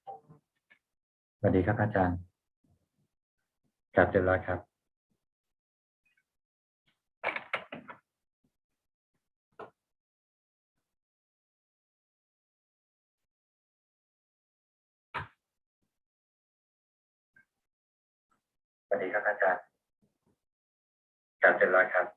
สวัสดีครับอาจารย์กลับเรียบร้อยครับสวัสดีครับอาจารย์กลับเรียบร้อยครับ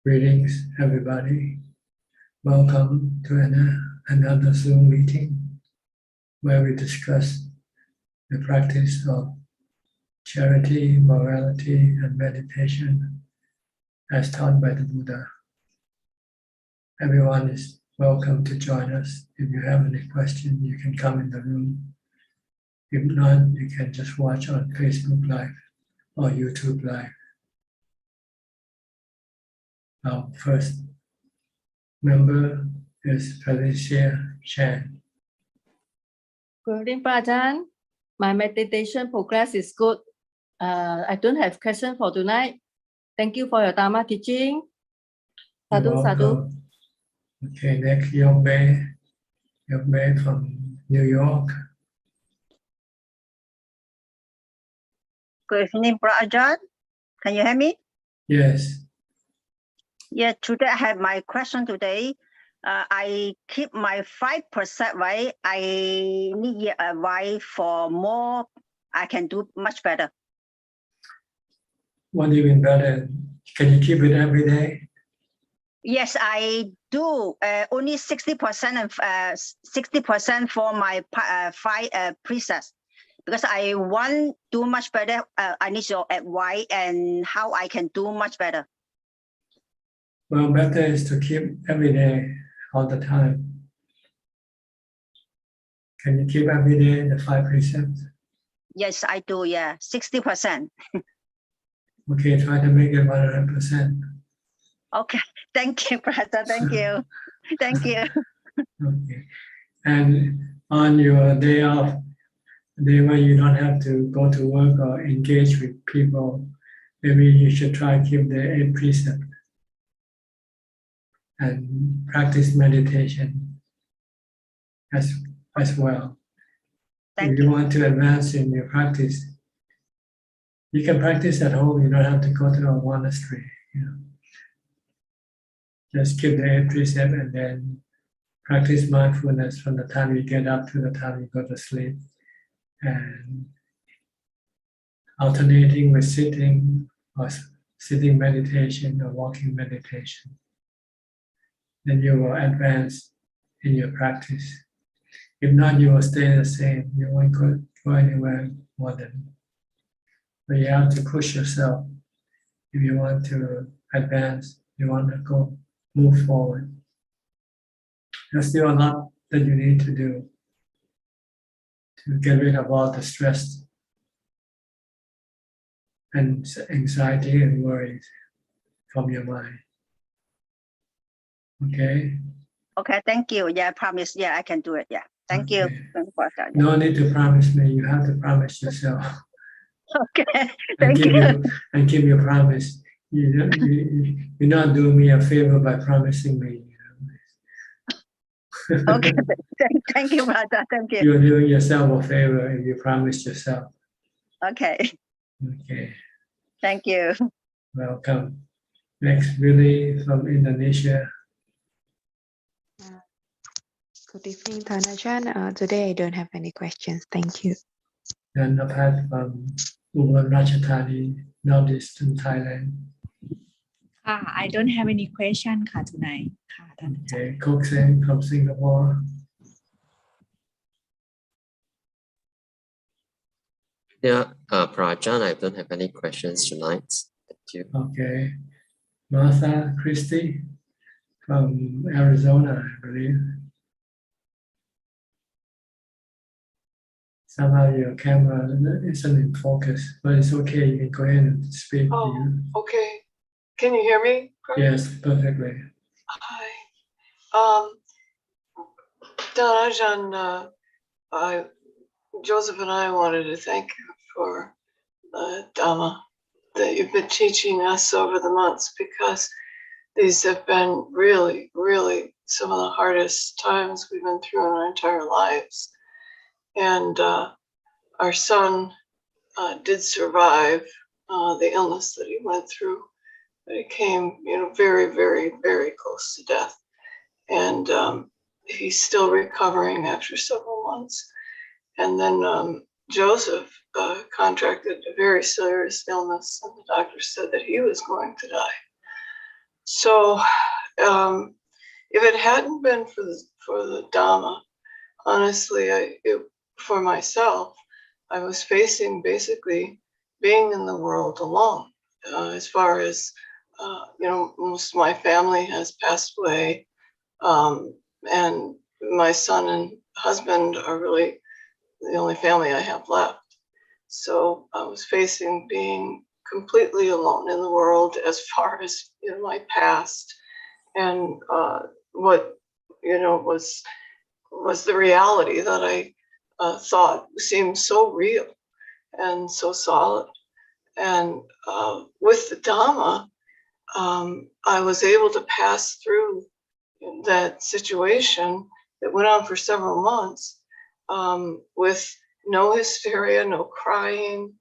Greetings, everybody. Welcome to another Zoom meeting where we discuss the practice of charity, morality, and meditation as taught by the Buddha. Everyone is welcome to join us. If you have any question, you can come in the room. If not, you can just watch on Facebook Live or YouTube Live. Our first member is Khilesha Chan. Good evening, Ajaan. My meditation progress is good. I don't have question for tonight. Thank you for your Dharma teaching. Sadhu, sadhu. Okay, next Yongbe from New York. Good evening, Ajaan. Can you hear me? Yes. Yeah, today I have my question today. I keep my 5% weight. I need your advice for more. I can do much better. What do you mean better? Can you keep it every day? Yes, I do. Only 60% of 60% for my 5 precepts. Because I want to do much better. I need your advice and how I can do much better. Well, better is to keep every day, all the time. Can you keep every day the 5 precepts? Yes, I do. Yeah, 60%. Okay, try to make it 100%. Okay, thank you, brother. Thank you. Thank you. Okay. And on your day off, day when you don't have to go to work or engage with people, maybe you should try to keep the 8 precepts and practice meditation as well. If you want to advance in your practice, you can practice at home. You don't have to go to a monastery. Just keep the 8 precepts and then practice mindfulness from the time you get up to the time you go to sleep, and alternating with sitting or sitting meditation or walking meditation. Then you will advance in your practice. If not, you will stay the same. You won't go anywhere more than. But you have to push yourself if you want to advance. You want to move forward. There's still a lot that you need to do to get rid of all the stress and anxiety and worries from your mind. Okay? Okay, thank you. Yeah, I promise. Yeah, I can do it. Yeah, thank you. No need to promise me. You have to promise yourself. Okay, thank you. And keep your promise. You're not doing me a favor by promising me. Okay, thank you, brother. Thank you. You're doing yourself a favor if you promise yourself. Okay. Okay. Thank you. Welcome. Next, Billy from Indonesia. Good evening, Ajaan. Today I don't have any questions. Thank you. And Napat from Ubon Ratchathani, northeastern Thailand. I don't have any question ค่ะ tonight ค่ะท่านอาจารย์ Okay, Kok Seng from Singapore. Yeah, Ajaan, I don't have any questions tonight. Thank you. Okay, Martha Christie from Arizona, I believe. Somehow your camera isn't in focus, but it's okay. You can go ahead and speak. Oh, okay. Can you hear me? Yes, perfectly. Hi. Ajaan, Joseph and I wanted to thank you for the Dhamma that you've been teaching us over the months, because these have been really, really some of the hardest times we've been through in our entire lives. And our son did survive the illness that he went through, but he came, very, very, very close to death. And he's still recovering after several months. And then Joseph contracted a very serious illness, and the doctor said that he was going to die. So if it hadn't been for the Dhamma, honestly, for myself, I was facing basically being in the world alone. As far as most of my family has passed away, and my son and husband are really the only family I have left. So I was facing being completely alone in the world as far as my past, and what was the reality that I thought seemed so real and so solid. And with the Dhamma, I was able to pass through that situation that went on for several months with no hysteria, no crying,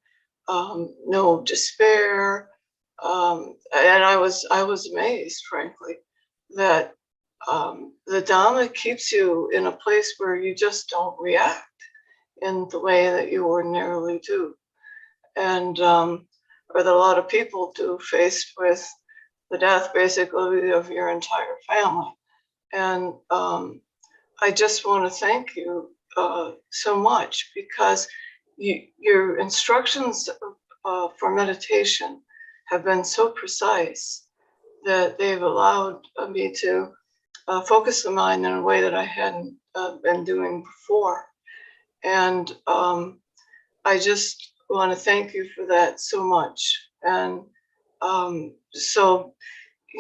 no despair, and I was amazed, frankly, that the Dhamma keeps you in a place where you just don't react in the way that you ordinarily do, and or that a lot of people do, faced with the death basically of your entire family. And I just want to thank you so much, because your instructions for meditation have been so precise that they've allowed me to focus the mind in a way that I hadn't been doing before. And I just want to thank you for that so much. And so,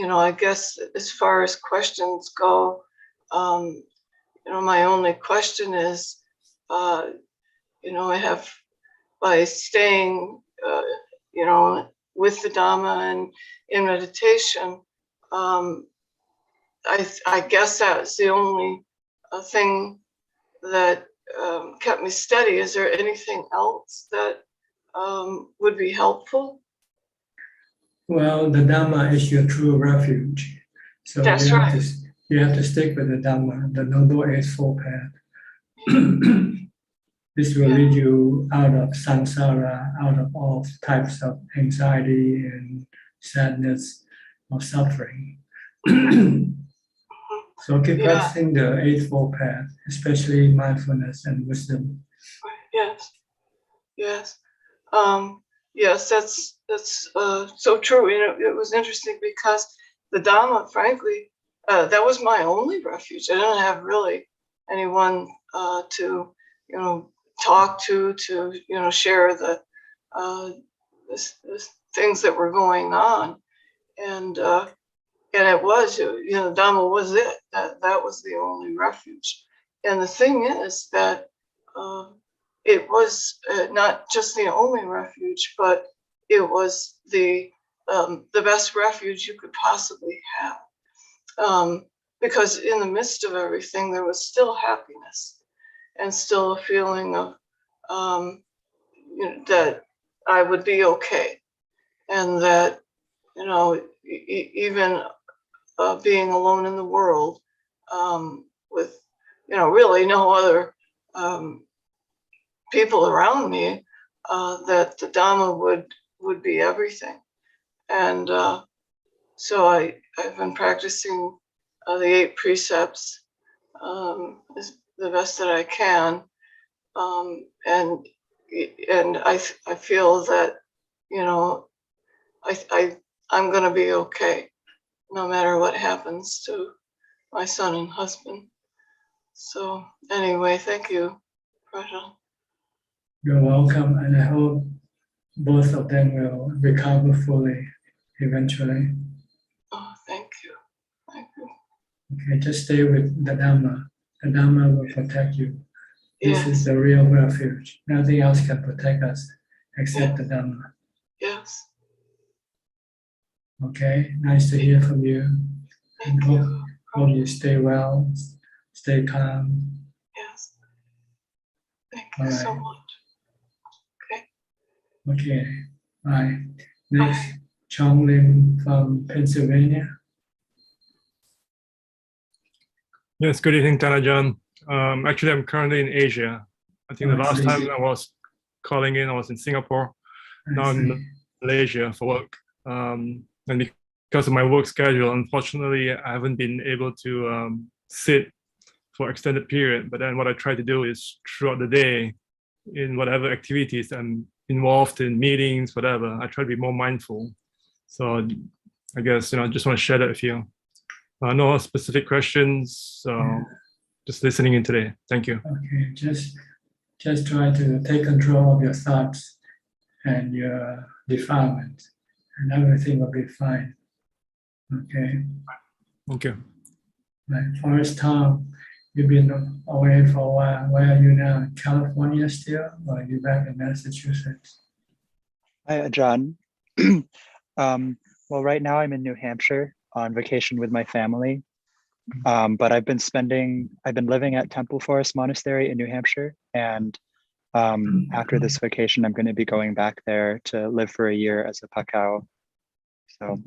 I guess as far as questions go, my only question is, I have, by staying, with the Dhamma and in meditation, I guess that's the only thing that kept me steady. Is there anything else that would be helpful? Well, the Dhamma is your true refuge. So That's you have right. you have to stick with the Dhamma, the Noble Eightfold Path. This will lead you out of samsara, out of all types of anxiety and sadness or suffering. So keep practicing the Eightfold Path, especially mindfulness and wisdom. Yes. Yes. Yes, that's so true. It was interesting because the Dhamma, frankly, that was my only refuge. I didn't have really anyone to, talk to, share the things that were going on, and it was, Dhamma was it. That was the only refuge. And the thing is that it was not just the only refuge, but it was the best refuge you could possibly have. Because in the midst of everything, there was still happiness and still a feeling of that I would be okay, and that even being alone in the world with really no other people around me, that the Dhamma would would be everything. And so I've been practicing the 8 precepts the best that I can. And I feel that, I'm going to be okay no matter what happens to my son and husband. So anyway, thank you, Prajal. You're welcome, and I hope both of them will recover fully eventually. Oh, thank you. Thank you. Okay, just stay with the Dhamma. The Dhamma will protect you. This is the real refuge. Nothing else can protect us except the Dhamma. Yes. Okay, nice to hear from you. And hope you stay well, stay calm. Yes. Thank you so much. Okay, bye. Next, Chong Lim from Pennsylvania. Yes, good evening, Ajaan. Actually, I'm currently in Asia. I think the last time I was calling in, I was in Singapore. Now I'm in Malaysia for work. And because of my work schedule, unfortunately, I haven't been able to sit for extended period. But then what I try to do is throughout the day, in whatever activities I'm involved in, meetings, whatever, I try to be more mindful. So I guess, I just want to share that with you. No specific questions, so just listening in today. Thank you. Okay, just try to take control of your thoughts and your defilement, and everything will be fine. Okay. Thank you. Right. Forrest Tom, you've been away for a while. Where are you now? In California still, or are you back in Massachusetts? Hi, Ajaan. Well, right now I'm in New Hampshire on vacation with my family. But I've been living at Temple Forest Monastery in New Hampshire. And after this vacation, I'm going to be going back there to live for a year as a Pakao. So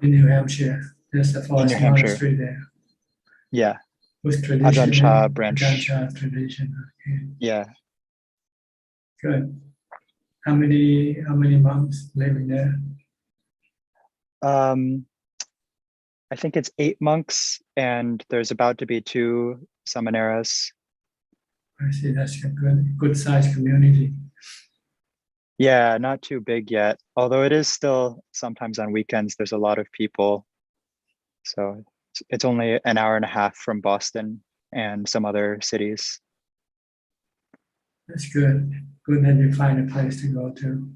in New Hampshire, there's the Forest Monastery there. Yeah. With tradition. Ajaan Chah branch. Ajaan Chah tradition. Okay. Yeah. Good. How many monks living there? I think it's 8 monks, and there's about to be 2 samaneras. I see, that's a good sized community. Yeah, not too big yet, although it is still sometimes on weekends there's a lot of people. So it's only an hour and a half from Boston and some other cities. That's good. Good that you find a place to go to.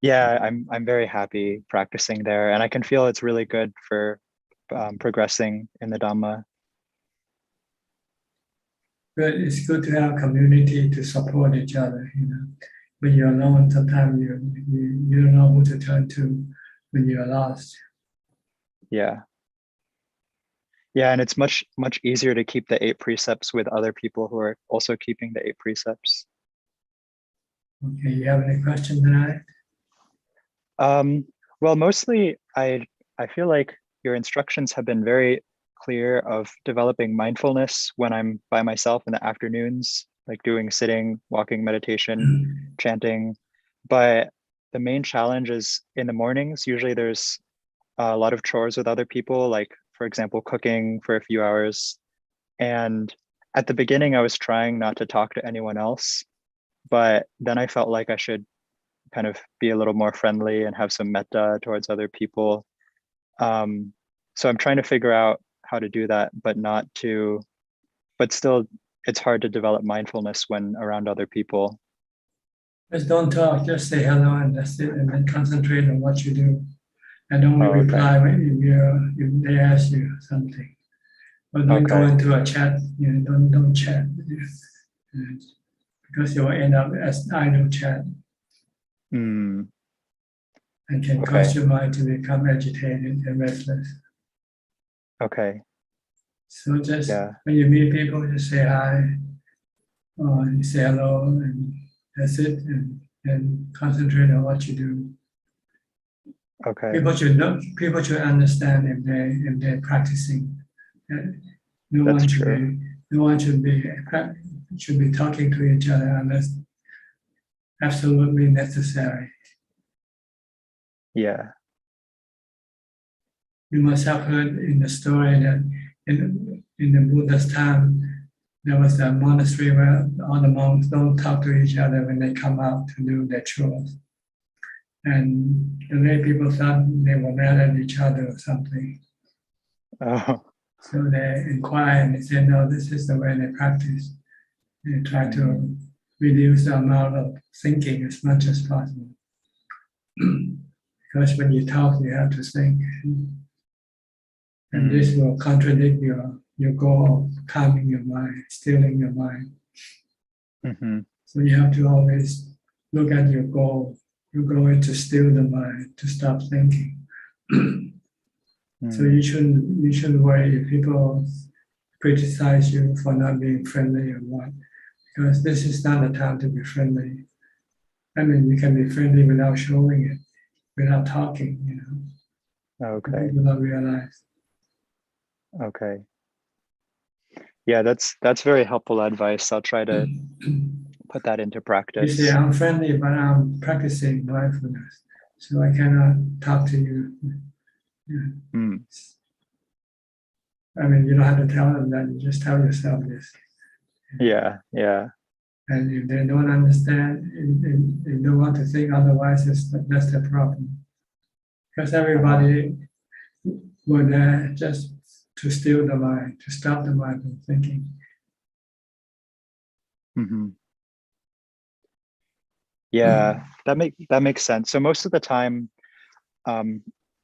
Yeah, I'm very happy practicing there, and I can feel it's really good for progressing in the Dhamma. Good. It's good to have a community to support each other. When you're alone, sometimes you don't know who to turn to when you're lost. Yeah. Yeah, and it's much easier to keep the 8 precepts with other people who are also keeping the 8 precepts. Okay, you have any questions tonight? Well, mostly I feel like your instructions have been very clear of developing mindfulness when I'm by myself in the afternoons, like doing sitting, walking meditation, chanting. But the main challenge is in the mornings. Usually there's a lot of chores with other people, like, for example, cooking for a few hours. And at the beginning, I was trying not to talk to anyone else, but then I felt like I should kind of be a little more friendly and have some metta towards other people. So I'm trying to figure out how to do that, but still it's hard to develop mindfulness when around other people. Just don't talk, just say hello and that's it, and then concentrate on what you do. And only reply if they ask you something. But don't go into a chat, don't chat. Because you'll end up as idle chat. And can cause your mind to become agitated and restless. Okay. So just when you meet people, just say hi, or you say hello, and that's it, and concentrate on what you do. Okay. People should know. People should understand if they're practicing. No one should be talking to each other unless absolutely necessary. Yeah. You must have heard in the story that in the Buddha's time, there was a monastery where all the monks don't talk to each other when they come out to do their chores. And the lay people thought they were mad at each other or something. Oh. So they inquire and they say, no, this is the way they practice. They try to reduce the amount of thinking as much as possible. Because when you talk, you have to think. And this will contradict your goal of calming your mind, stilling your mind. So you have to always look at your goal. Your goal is to still the mind, to stop thinking. So you shouldn't worry if people criticize you for not being friendly or what, because this is not the time to be friendly. I mean, you can be friendly without showing it, without talking, you know. Okay. People don't realize. Okay. Yeah, that's very helpful advice. I'll try to put that into You practice. say, I'm friendly, but I'm practicing mindfulness, so I cannot talk to you. Yeah. I mean, you don't have to tell them that, you just tell yourself this. Yeah, yeah. And if they don't understand, if they don't want to think otherwise, that's the problem. Because everybody were there just to still the mind, to stop the mind from thinking. Yeah, that makes sense. So most of the time,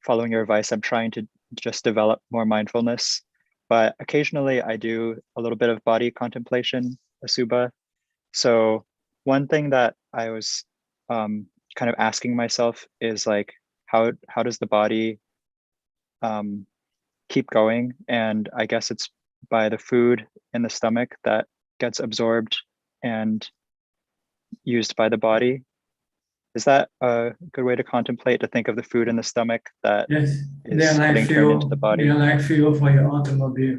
following your advice, I'm trying to just develop more mindfulness, but occasionally I do a little bit of body contemplation, asubha. So one thing that I was kind of asking myself is like, how does the body keep going? And I guess it's by the food in the stomach that gets absorbed and used by the body. Is that a good way to contemplate, to think of the food in the stomach that Yes, is getting turned into the body? They're like fuel for your automobile.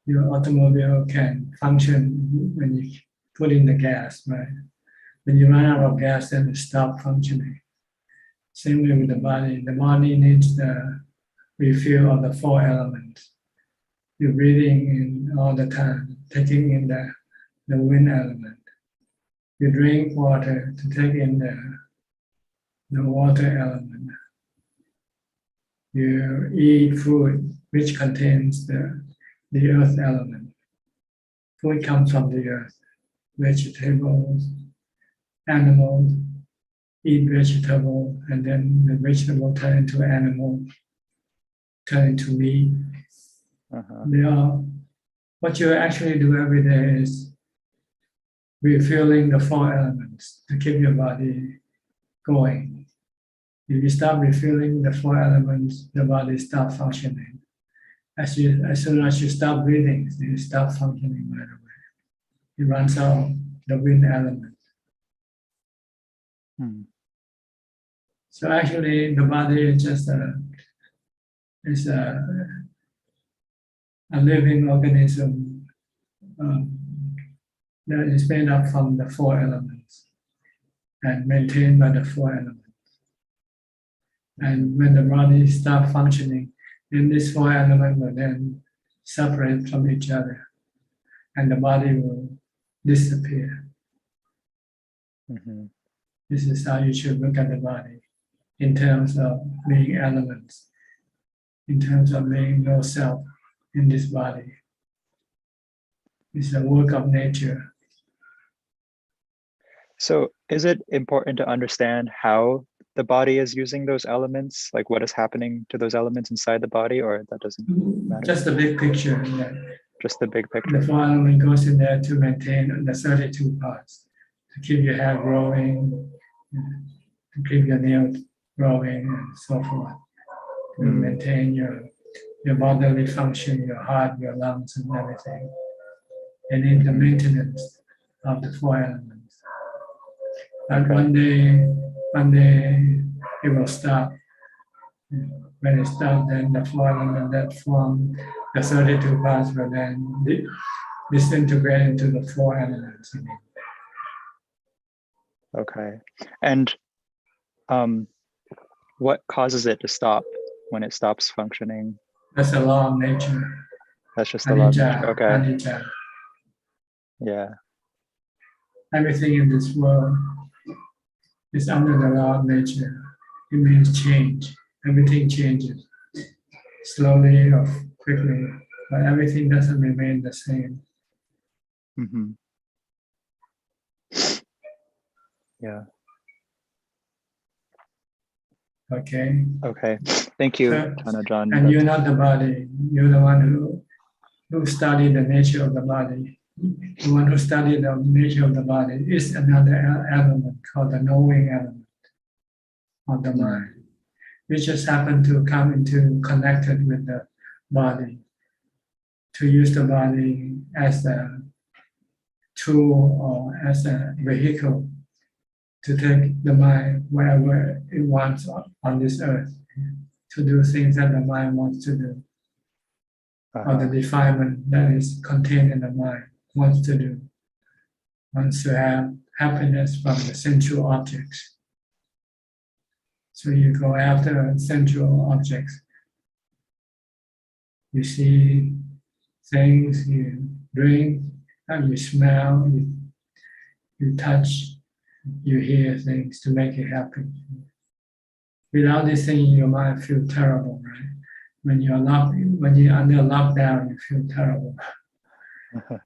Your automobile can function when you put in the gas, right? When you run out of gas, then it stops functioning. Same way with the body. The body needs the refuel of the four elements. You're breathing in all the time, taking in the wind element. You drink water to take in the water element. You eat food which contains the earth element. Food comes from the earth. Vegetables, animals eat vegetable, and then the vegetable turn into animal, turn into meat. They are, what you actually do every day is refueling the four elements to keep your body going. If you stop refueling the four elements, the body stops functioning. As soon as you stop breathing, you stop functioning right away. It runs out the wind element. So actually, the body is just a living organism that is made up from the four elements and maintained by the four elements. And when the body stops functioning, then these four elements will then separate from each other, and the body will disappear. This is how you should look at the body, in terms of being elements, in terms of being no self in this body. It's a work of nature. So is it important to understand how the body is using those elements, like what is happening to those elements inside the body, or that doesn't matter? Just the big picture. Yeah. Just the big picture. The four element goes in there to maintain the 32 parts, to keep your hair growing, to keep your nails growing, and so forth, to maintain your bodily function, your heart, your lungs, and everything. They need the maintenance of the four elements. But one day it will stop. When it stops, then the four elements that form the 32 parts will then disintegrate into the four elements again. Okay. And what causes it to stop when it stops functioning? That's a law of nature. That's just the law of nature. Anicca, Okay. anicca. Yeah. Everything in this world is under the law of nature. It means change. Everything changes slowly or quickly, but everything doesn't remain the same. Mm-hmm. Yeah. Okay. Okay. Thank you, So, Ajaan. and you're not the body. You're the one who studied the nature of the body. The one who studied the nature of the body is another element called the knowing element of the mind. We just happen to come into connected with the body, to use the body as a tool or as a vehicle to take the mind wherever it wants on this earth, to do things that the mind wants to do, or the defilement that is contained in the mind wants to do, wants to have happiness from the sensual objects. So you go after sensual objects. You see things, you drink, and you smell, you touch, you hear things to make you happy. Without this thing, your mind feels terrible, right? When you're under lockdown, you feel terrible.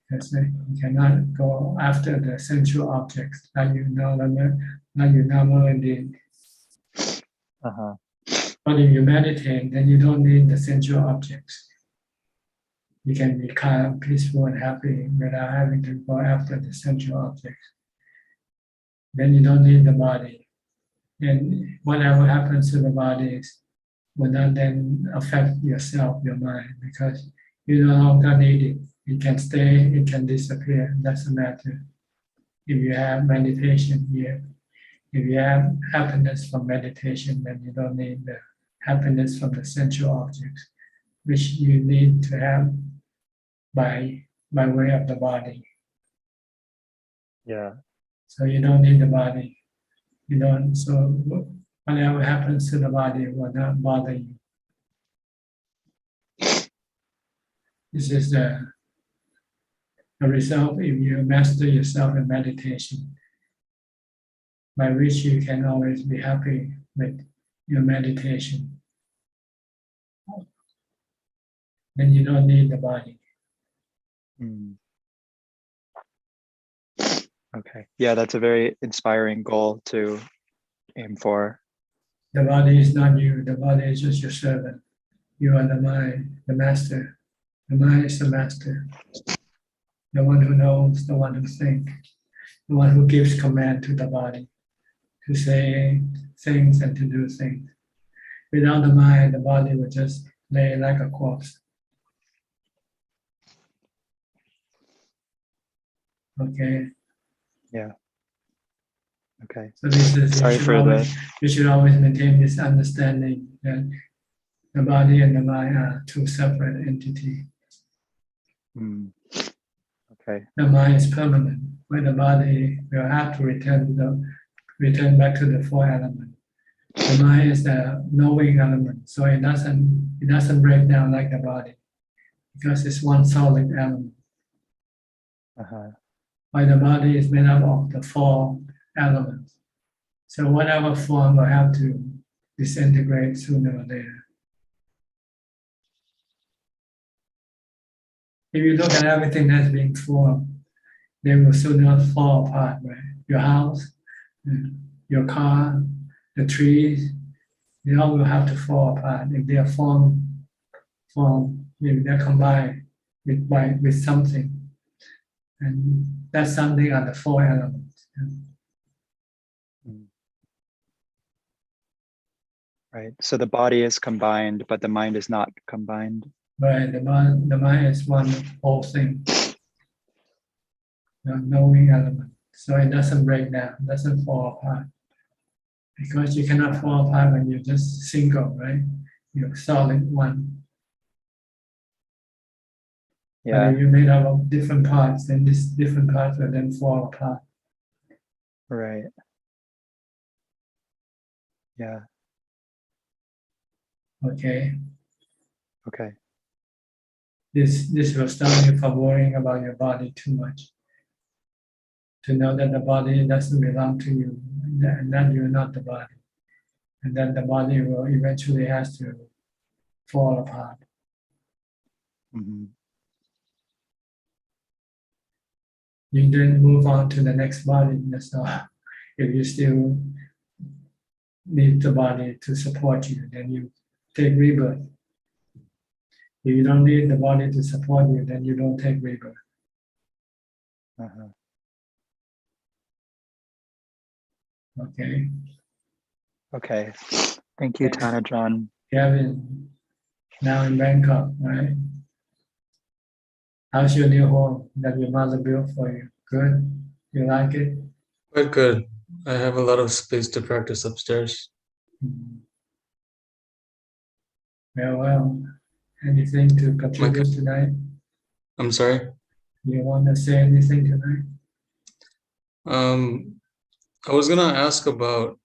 Because you cannot go after the sensual objects that you normally did. But if you meditate, then you don't need the sensual objects. You can be calm, peaceful, and happy without having to go after the sensual objects. Then you don't need the body. And whatever happens to the body will not then affect yourself, your mind, because you no longer need it. It can stay, it can disappear, doesn't matter. If you have meditation here, if you have happiness from meditation, then you don't need the happiness from the sensual objects, which you need to have by way of the body. Yeah. So you don't need the body. You don't. So whatever happens to the body will not bother you. This is the result if you master yourself in meditation, by which you can always be happy with your meditation. Then you don't need the body. Okay. Yeah, that's a very inspiring goal to aim for. The body is not you. The body is just your servant. You are the mind, the master. The mind is the master. The one who knows, the one who thinks, the one who gives command to the body to say things and to do things. Without the mind, the body would just lay like a corpse. Okay. Yeah. Okay. So this is Sorry for you should always maintain this understanding that the body and the mind are two separate entities. Okay. The mind is permanent, where the body will have to return back to the four element. The mind is the knowing element, so it doesn't break down like the body, because it's one solid element. While the body is made up of the four elements. So whatever form will have to disintegrate sooner or later. If you look at everything that's being formed, they will sooner fall apart, right? Your house, your car, the trees, they all will have to fall apart if they are formed, if they're combined with something. And that's something are the four elements. Right. So the body is combined, but the mind is not combined. Right. The mind is one whole thing. The knowing element. So it doesn't break down, doesn't fall apart. Because you cannot fall apart when you're just single, right? You're solid one. Yeah. But if you're made up of different parts, then these different parts will then fall apart. Right. Yeah. Okay. Okay. This will stop you from worrying about your body too much. To know that the body doesn't belong to you, and that you're not the body. And then the body will eventually has to fall apart. Mhm. You then move on to the next body. That's all. If you still need the body to support you, then you take rebirth. If you don't need the body to support you, then you don't take rebirth. Uh-huh. Okay. Okay. Thank you, Yes. Tanajan. Kevin, now in Bangkok, right? How's your new home that your mother built for you? Good? You like it? Quite good. I have a lot of space to practice upstairs. Well. Anything to contribute tonight? I'm sorry. You want to say anything tonight? I was gonna ask about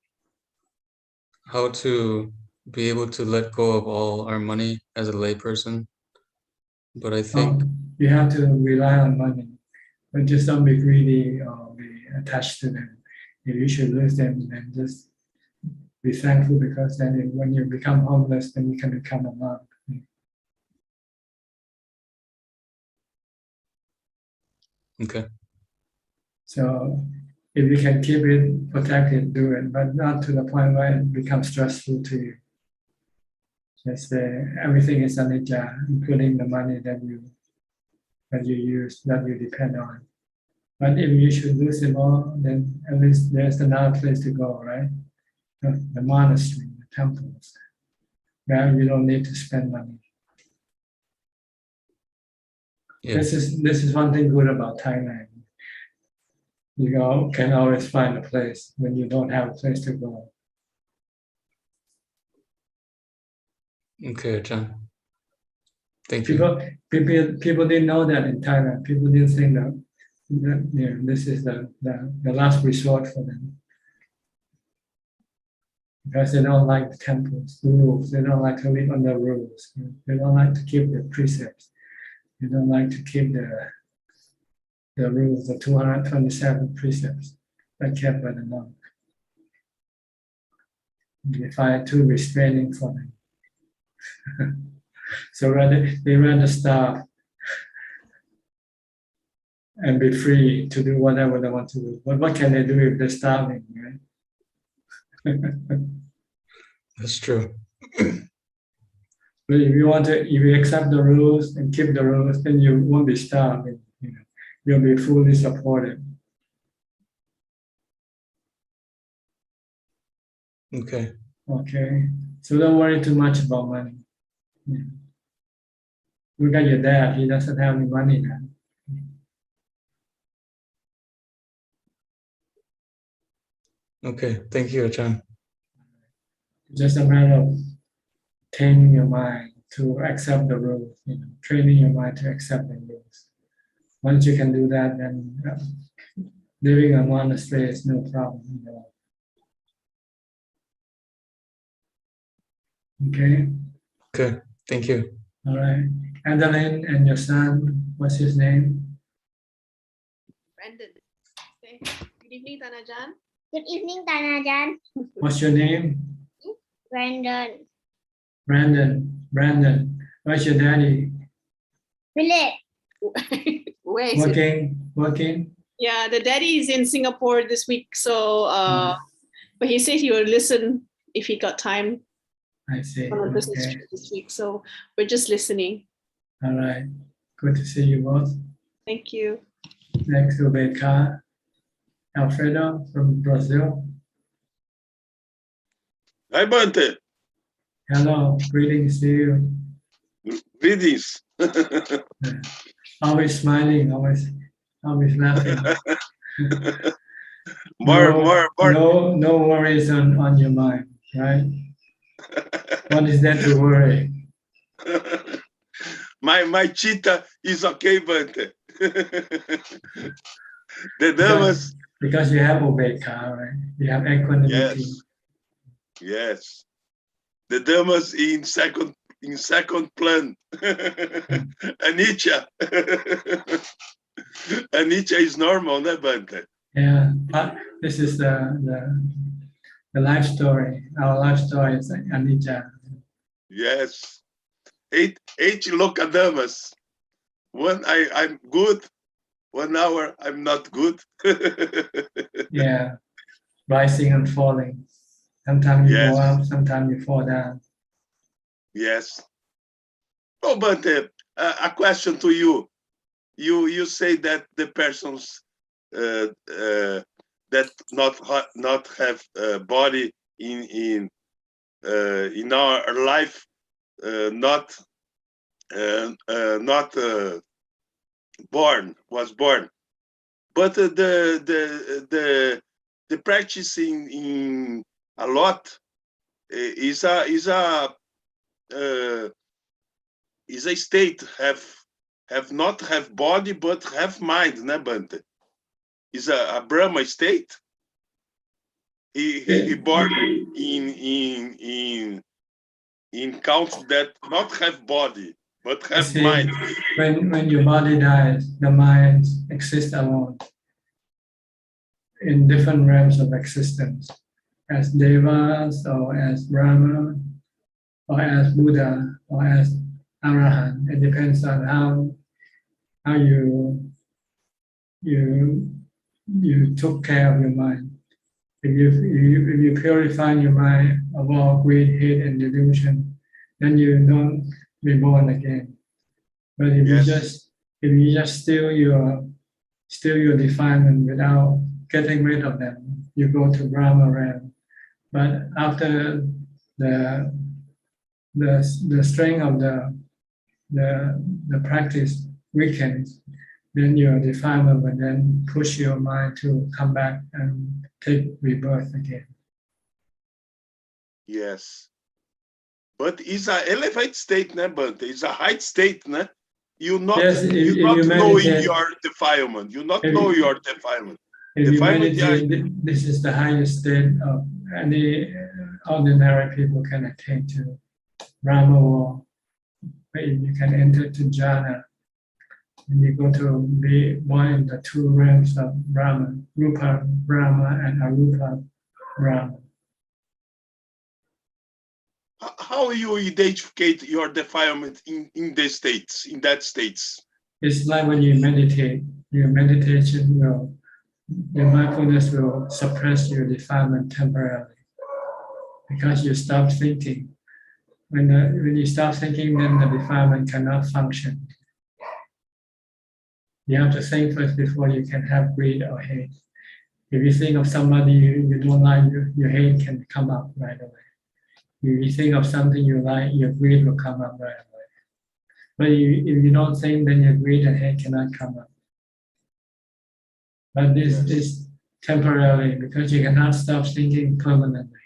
how to be able to let go of all our money as a layperson, but I think You have to rely on money, but just don't be greedy or be attached to them. If you should lose them, then just be thankful, because then when you become homeless, then you can become a monk. okay. So if you can keep it protected, do it, but not to the point where it becomes stressful to you. Just everything is anicca, including the money that you use, that you depend on. But if you should lose it all, then at least there's another place to go, right? The monastery, the temples, where you don't need to spend money. Yeah. This is one thing good about Thailand. You can always find a place when you don't have a place to go. Okay, Ajaan. Thank you. People didn't know that in Thailand. People didn't think that this is the last resort for them. Because they don't like the temples, the rules. They don't like to live under rules. They don't like to keep the precepts. They don't like to keep the rules, the 227 precepts that kept by the monk. They find it too restraining for them. So they rather starve and be free to do whatever they want to do. But what can they do if they're starving, right? That's true. But if you accept the rules and keep the rules, then you won't be starving. You'll be fully supported. Okay. Okay. So don't worry too much about money. Yeah. Look at your dad, he doesn't have any money now. Okay. Thank you, Ajaan. Just a matter of taming your mind to accept the rules, training your mind to accept the rules. Once you can do that, then living a monastery is no problem. Okay? Okay. Thank you. All right. Adeline and your son, what's his name? Brandon. Good evening, Tanajan. Good evening, Tanajan. What's your name? Brandon. Brandon. Where's your daddy? Philip. Where is it? Working? Yeah, the daddy is in Singapore this week. So, but he said he will listen if he got time. I see. On a business trip this week. So we're just listening. All right. Good to see you both. Thank you. Next will be Alfredo from Brazil. Hi, Bante. Hello. Greetings to you. Greetings. Always smiling, always laughing. more. No worries on your mind, right? What is there to worry? My cheetah is okay, Bante. The nervous. Because you have ubeka, right? You have equanimity. Yes. Yes. The Dhammas in second plan. Anicca. Anicca is normal, né, Bante? Yeah, but this is the life story. Our life story is anicca. Yes. Eight lokadamas. One I'm good, 1 hour I'm not good. Yeah, rising and falling. Sometimes you go Yes. up, sometimes you fall down. Yes. Oh, but a question to you. You say that the persons that not have body in our life not was born, but the practicing in a lot is a state have not have body but have mind, né, Bante? Is a Brahma state. He born in counts that not have body but have See, mind. when your body dies, the mind exists alone in different realms of existence, as devas or as Brahma or as Buddha or as Arahant. It depends on how you took care of your mind. If you purify your mind of all greed, hate, and delusion, then you don't be born again. But if you just steal your defilement without getting rid of them, you go to Brahma realm. But after the strength of the practice weakens, then your defilement will then push your mind to come back and take rebirth again. Yes. But it's an elevated state, né, Bante? It's a high state, né? You not knowing your defilement. You not know your defilement. If you meditate, this is the highest state of any ordinary people can attain to. Brahma, or you can enter to jhana. And you go to be one in the two realms of Brahma, Rupa Brahma and Arupa Brahma. How you identify your defilement in the states, in that states? It's like when you meditate, your meditation will, your mindfulness will suppress your defilement temporarily because you stop thinking. When you stop thinking, then the defilement cannot function. You have to think first before you can have greed or hate. If you think of somebody you don't like, your hate can come up right away. If you think of something you like, your greed will come up right away. But if you don't think, then your greed and hate cannot come up. But this is temporarily because you cannot stop thinking permanently.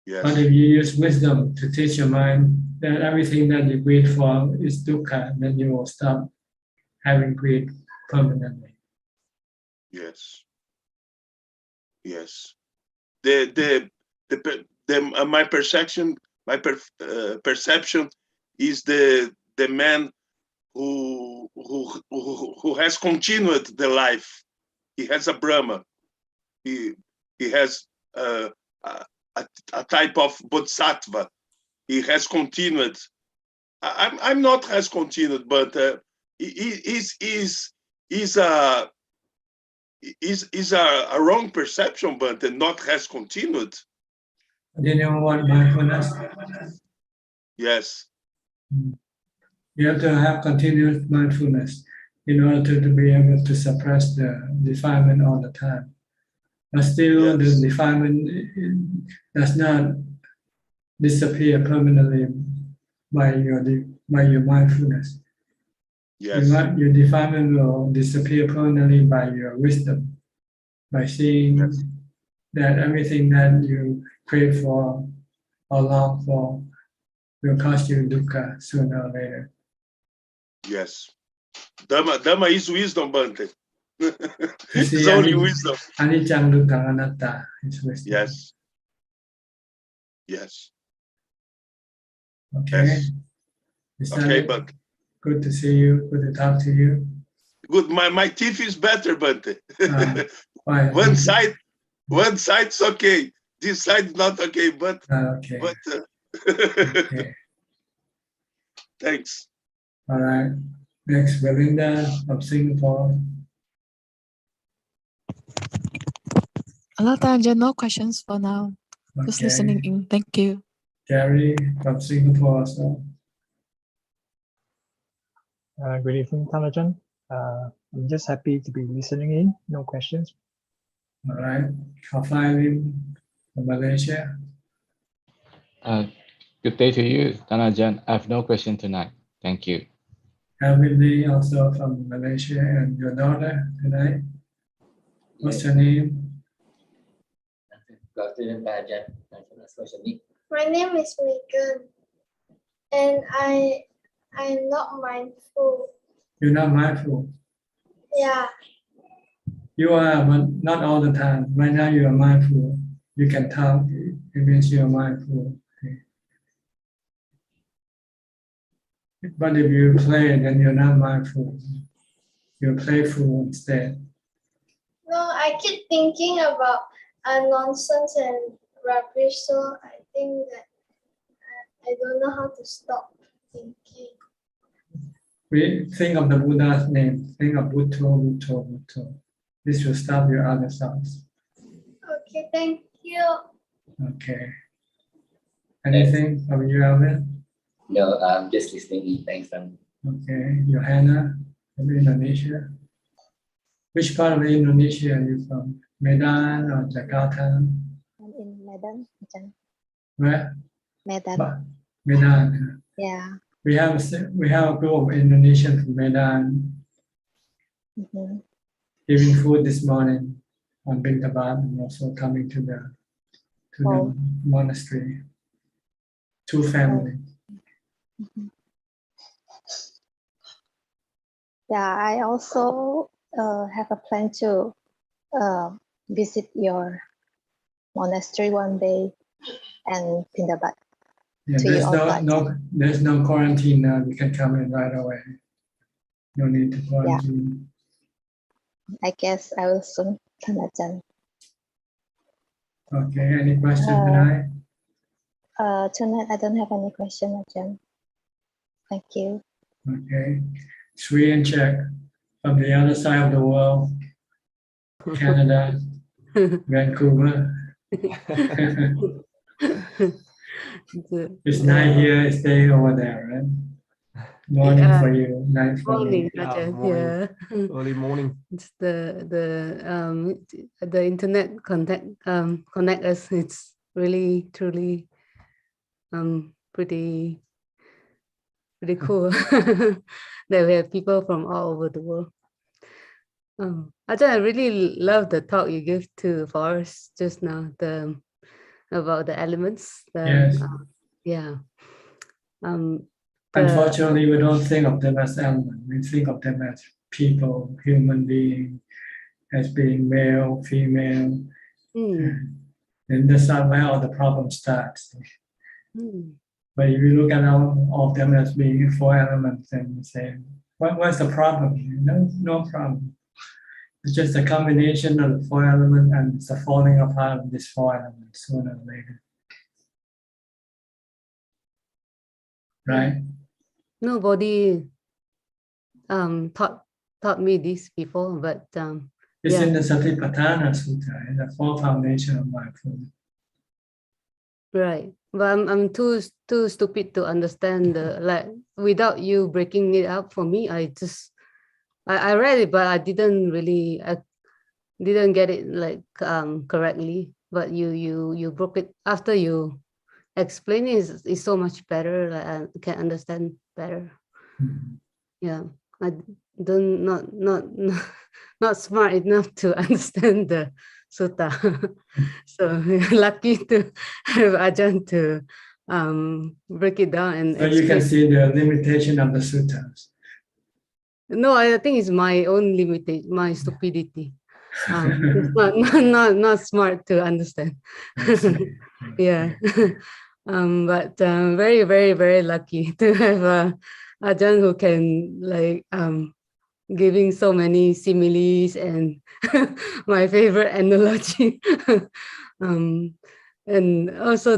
Yes. But if you use wisdom to teach your mind that everything that you greed for is dukkha, then you will stop having greed permanently. Yes. Yes. My perception is the man who has continued the life. He has a Brahma. He has a type of bodhisattva. He has continued. I'm not has continued, but is a wrong perception, but not has continued. Do you know what mindfulness? Yes. You have to have continuous mindfulness in order to be able to suppress the defilement all the time. But still, the defilement does not disappear permanently by your mindfulness. Yes. Your defilement will disappear permanently by your wisdom, by seeing that everything that you crave for or long for will cause you dukkha sooner or later. Yes. Dhamma is wisdom, Bante. It's only wisdom. Anicca, dukkha, anatta is wisdom. Yes. Yes. Okay. Yes. Is Okay, that but good to see you? Good to talk to you. good. My teeth is better, but Why? one side's okay. This side's not okay, but Okay. Okay. Thanks. All right. Next, Belinda from Singapore. Hello, Tanja. No questions for now. Just Okay. listening in. Thank you. Gary from Singapore also. Good evening, Tanajan. I'm just happy to be listening in. No questions. All right. Kafalim from Malaysia. Good day to you, Tanajan. I have no question tonight. Thank you. Emily also from Malaysia, and your daughter tonight. What's your name? My name is Megan, and I'm not mindful. You're not mindful. Yeah. You are, but not all the time. Right now you are mindful. You can talk. It means you are mindful. Okay. But if you play, then you're not mindful. You're playful instead. No, I keep thinking about nonsense and rubbish, so I think that I don't know how to stop thinking. We think of the Buddha's name. Think of Bhutto, Bhutto, Bhutto. This will stop your other thoughts. Okay, thank you. Okay. Anything from you, Alvin? No, I'm just listening. Thanks, man. Okay. Johanna from Indonesia. Which part of Indonesia are you from? Medan or Jakarta? I'm in Medan, Ajaan. Where? Medan. Medan. Yeah. We have a group of Indonesians from Medan Mhm. giving food this morning on Bintabat and also coming to the monastery. 2 families. Mhm. Yeah, I also have a plan to visit your monastery one day and Pindabat. Yeah, to you also. there's no quarantine now. You can come in right away. No need to quarantine. I guess I will soon, Tanajan. Okay, any questions tonight? Tonight I don't have any question, Ajaan. Thank you. Okay. Sri and Czech from the other side of the world, Canada, Vancouver. It's night here, it's day over there, right? Morning for you, night for me. Morning, Ajaan. Yeah. Early morning. It's the internet connect us. It's really truly pretty cool that we have people from all over the world. Ajaan, I really love the talk you gave to Forrest just now, about the elements. Yes. Yeah. Unfortunately, we don't think of them as elements. We think of them as people, human beings, as being male, female. And that's not where all the problem starts. But if you look at all of them as being 4 elements, and you say, what's the problem? No problem. It's just a combination of the 4 elements, and it's a falling apart of these 4 elements sooner or later. Right? Nobody taught me this before, but it's in the Satipatthana Sutta, the 4 foundation of mindfulness. Right, but I'm too stupid to understand without you breaking it up for me. I read it, but I didn't really didn't get it correctly. But you broke it after you explain it. Is so much better. I can understand better. Yeah, I not smart enough to understand the sutta. So lucky to have Ajaan to break it down and so you can see the limitation of the suttas. No, I think it's my own limitation, my stupidity. It's not smart to understand. Yeah. But very, very, very lucky to have Ajaan who can like giving so many similes and my favorite analogy. And also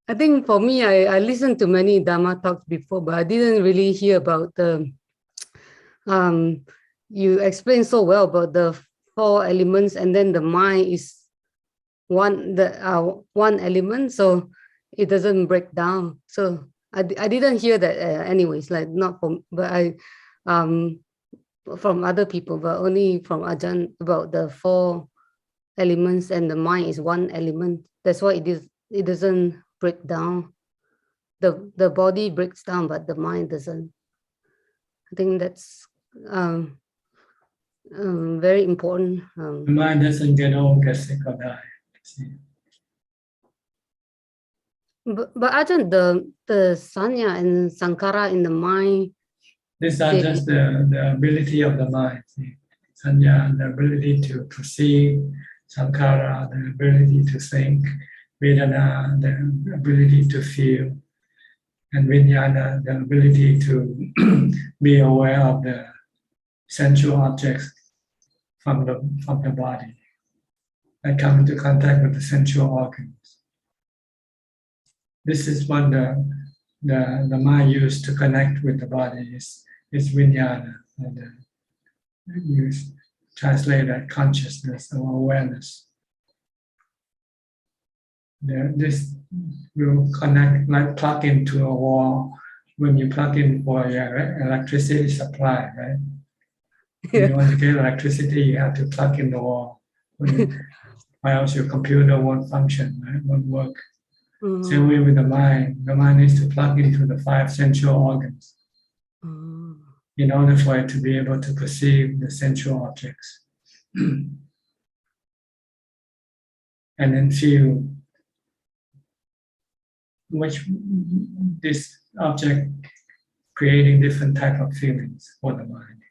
I think for me, I listened to many Dharma talks before, but I didn't really hear about the, you explained so well about the 4 elements, and then the mind is one element, so it doesn't break down. So I didn't hear that anyways, like not from, but I from other people, but only from Ajaan about the 4 elements, and the mind is 1 element. That's why it doesn't break down. The body breaks down, but the mind doesn't. I think that's very important. The mind doesn't get old, get sick, or die. But Ajaan, the sanya and sankara in the mind, these are just the ability of the mind. Sanya, the ability to perceive; sankara, the ability to think; vedana, the ability to feel; and vijnana, the ability to be aware of the sensual objects from the body that come into contact with the sensual organs. This is what the mind used to connect with the body is vijnana, and you translate that consciousness or awareness. This will connect, like plug into a wall when you plug in for your electricity supply, right? When you want to get electricity, you have to plug in the wall, or else your computer won't function, right? Won't work. Same way with the mind. The mind needs to plug into the 5 sensual organs in order for it to be able to perceive the sensual objects. And then feel which this object creating different type of feelings for the mind.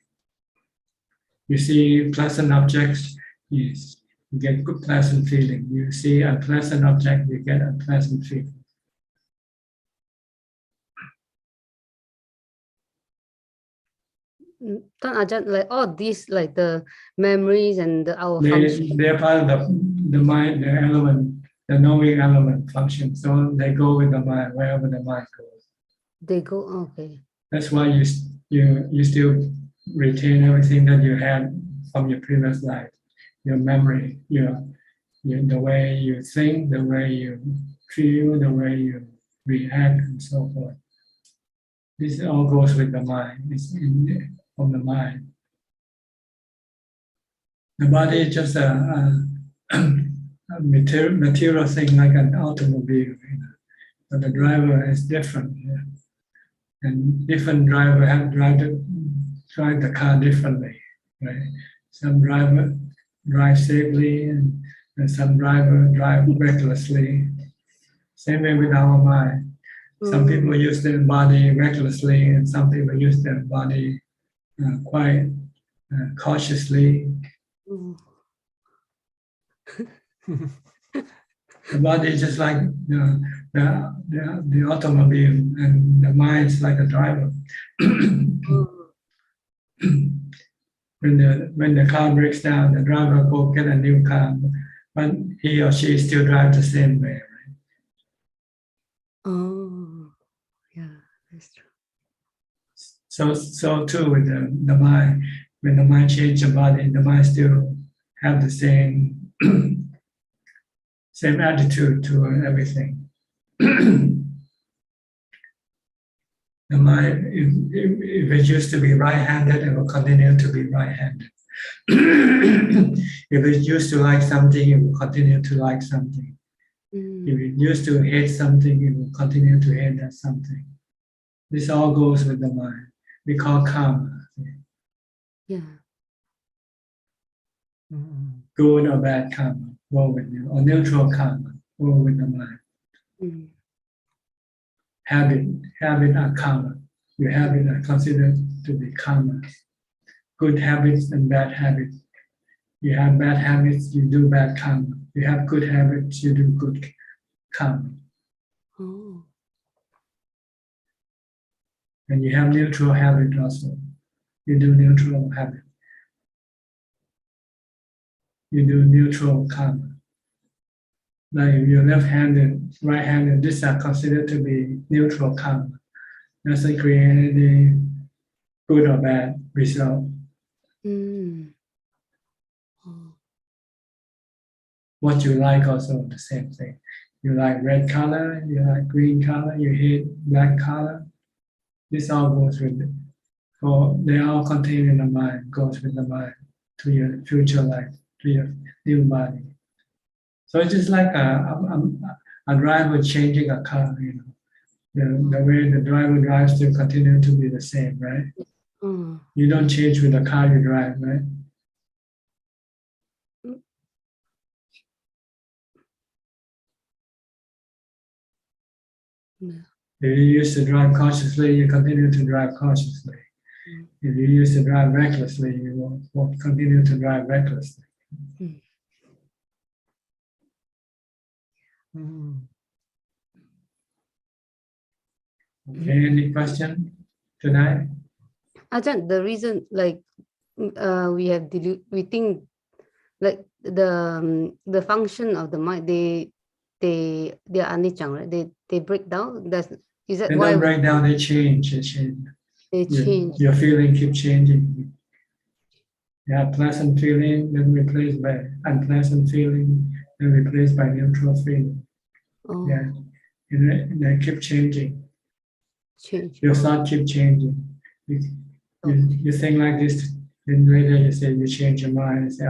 You see pleasant objects, you get good pleasant feeling. You see unpleasant object, you get unpleasant feeling. Ajaan, like all these, like the memories and our function. They're part of the mind, the element, the knowing element function. So they go with the mind, wherever the mind goes. They go, okay. That's why you still retain everything that you had from your previous life, your memory, the way you think, the way you feel, the way you react, and so forth. This all goes with the mind. It's from the mind. The body is just a material thing, like an automobile. But the driver is different, and different driver have drive the car differently, right? Some driver drive safely, and some driver drive recklessly. Same way with our mind. Some people use their body recklessly, and some people use their body quite cautiously. The body is just like the automobile, and the mind is like a driver. When the car breaks down, the driver go get a new car, but he or she still drives the same way, right? Oh, yeah, that's true. So too with the mind. When the mind changes the body, the mind still have the same same attitude to everything. The mind, if it used to be right-handed, it will continue to be right-handed. If it used to like something, it will continue to like something. If it used to hate something, it will continue to hate that something. This all goes with the mind. We call karma. Yeah. Good or bad karma, go with you, or neutral karma, go with the mind. Habit are karma. Your habits are considered to be karma. Good habits and bad habits You have bad habits, you do bad karma. You have good habits, you do good karma. Oh. And you have neutral habit also. You do neutral habit. You do neutral karma. Like if you're left-handed, right-handed, these are considered to be neutral karma. Doesn't create any good or bad result. Mm. What you like also the same thing. You like red color, you like green color, you hate black color. This all goes with it. So they all contained in the mind, goes with the mind to your future life, to your new body. So it's just like a driver changing a car, you know. The way the driver drives still continue to be the same, right? Mm. You don't change with the car you drive, right? Yeah. If you used to drive cautiously, you continue to drive cautiously. If you used to drive recklessly, you will continue to drive recklessly. Okay, any question tonight? Ajahn, the reason like we think like the function of the mind they are anichang, right? They break down. Is that They why don't break down, they change. they change? Your feeling keep changing. You have pleasant feeling, then replaced by unpleasant feeling, then replaced by neutral feeling. Oh. Yeah, and they keep changing. Change. Your thought keep changing. You think like this, then later you say you change your mind. You say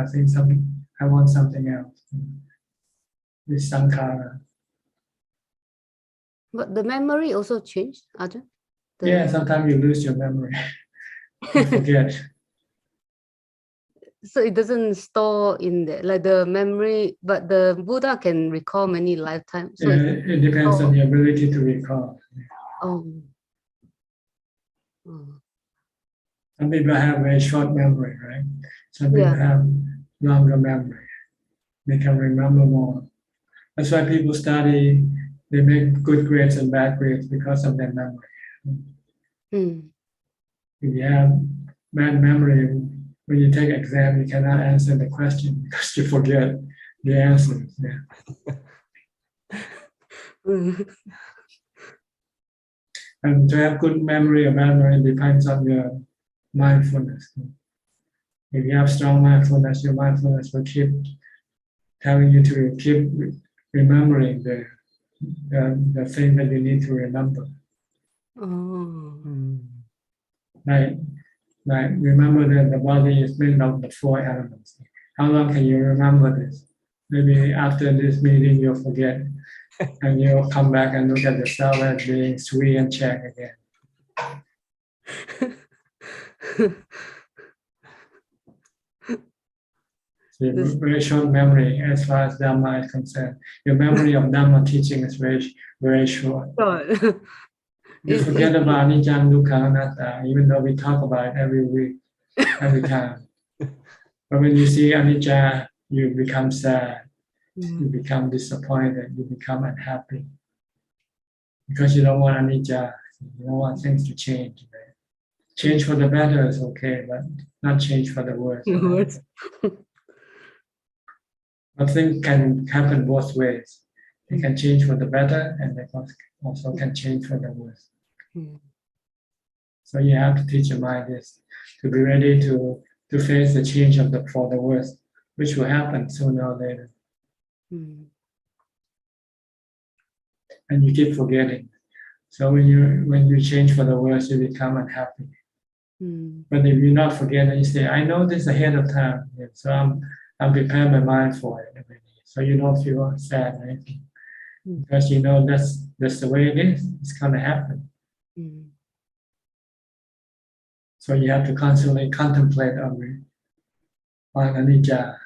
I want something else. This sankhara. But the memory also changed, Ajahn? Yeah, sometimes you lose your memory. You forget. So it doesn't store in there, like the memory, but the Buddha can recall many lifetimes. So It depends on your ability to recall. Oh. Some people have very short memory, right? Some people have longer memory. They can remember more. That's why people study, they make good grades and bad grades because of their memory. Mm. If you have bad memory, when you take exam, you cannot answer the question because you forget the answers. Yeah. And to have good memory or bad memory depends on your mindfulness. If you have strong mindfulness, your mindfulness will keep telling you to keep remembering the thing that you need to remember. Oh. Like remember that the body is made of the 4 elements. How long can you remember this? Maybe after this meeting you'll forget and you'll come back and look at yourself as being sweet and check again. So very short memory as far as Dhamma is concerned. Your memory of Dhamma teaching is very, very short. You forget about Anicca, Dukkha, Anatta, even though we talk about it every week, every time. But when you see Anicca, you become sad, you become disappointed, you become unhappy. Because you don't want Anicca, you don't want things to change. Right? Change for the better is okay, but not change for the worse. But things can happen both ways. They can change for the better and they also can change for the worse. So you have to teach your mind this, to be ready to face the change for the worse, which will happen sooner or later. And you keep forgetting. So when you change for the worse, you become unhappy. But if you're not forgetting, you say, I know this ahead of time, so I'm preparing my mind for it. So you don't feel sad or anything. Because you know that's the way it is. It's gonna happen. So you have to constantly contemplate on anicca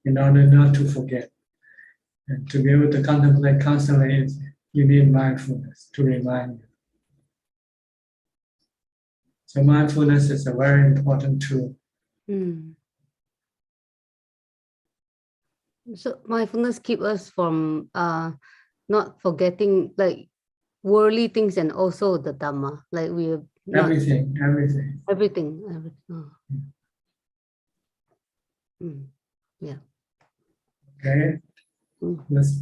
in order not to forget. And to be able to contemplate constantly, you need mindfulness to remind you. So mindfulness is a very important tool. So mindfulness keep us from not forgetting like worldly things and also the Dhamma. Like we are not Everything. everything. Oh. Yeah. Okay. Let's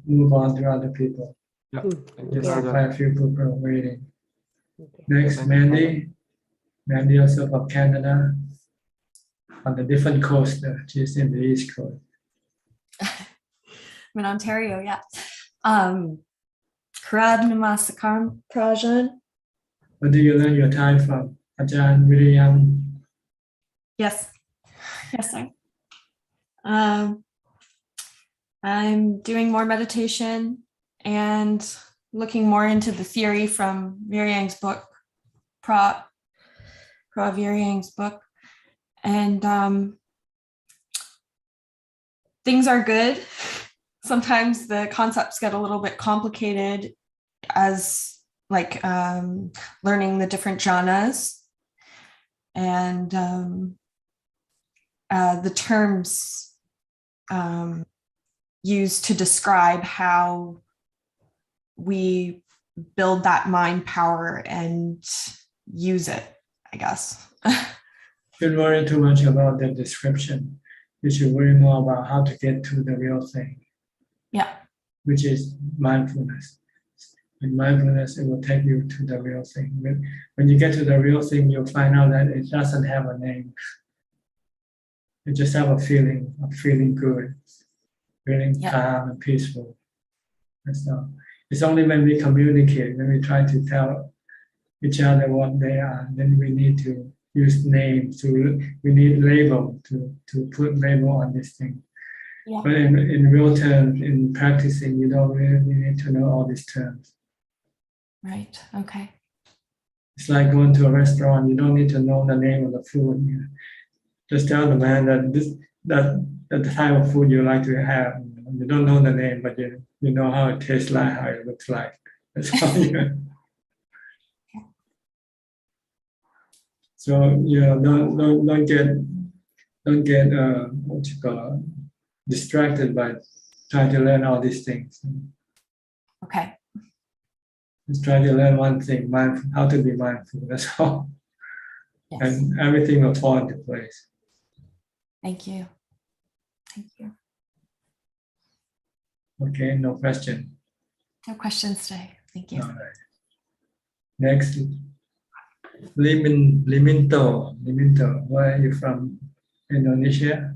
move on to other people. Yeah. Just quite a few people waiting. Next, Mandy. Mandy also from Canada. On the different coast. She's in the East Coast. I'm in Ontario, yeah. Karad Namaskar Prajan. Where do you learn your Thai from? Ajaan, really young. Yes. Yes, sir. I'm doing more meditation and looking more into the theory from Viryang's book, Pra Viryang's book. And things are good. Sometimes the concepts get a little bit complicated as like learning the different jhanas and the terms used to describe how we build that mind power and use it, I guess. Don't worry too much about the description. You should worry more about how to get to the real thing. Yeah. Which is mindfulness. In mindfulness, it will take you to the real thing. When you get to the real thing, you'll find out that it doesn't have a name. You just have a feeling of feeling good, feeling calm and peaceful. That's all. It's only when we communicate, when we try to tell each other what they are, then we need to use names, we need label to put label on this thing. Yeah. But in real terms, in practicing, you don't really need to know all these terms. Right, okay. It's like going to a restaurant, you don't need to know the name of the food. You just tell the man that the type of food you like to have. You don't know the name, but you know how it tastes like, how it looks like. That's all you. So don't get what you call distracted by trying to learn all these things. Okay. Just try to learn one thing, how to be mindful. That's all. Yes. And everything will fall into place. Thank you. Thank you. Okay, no question. No questions today. Thank you. All right. Next, Liminto, where are you from? Indonesia?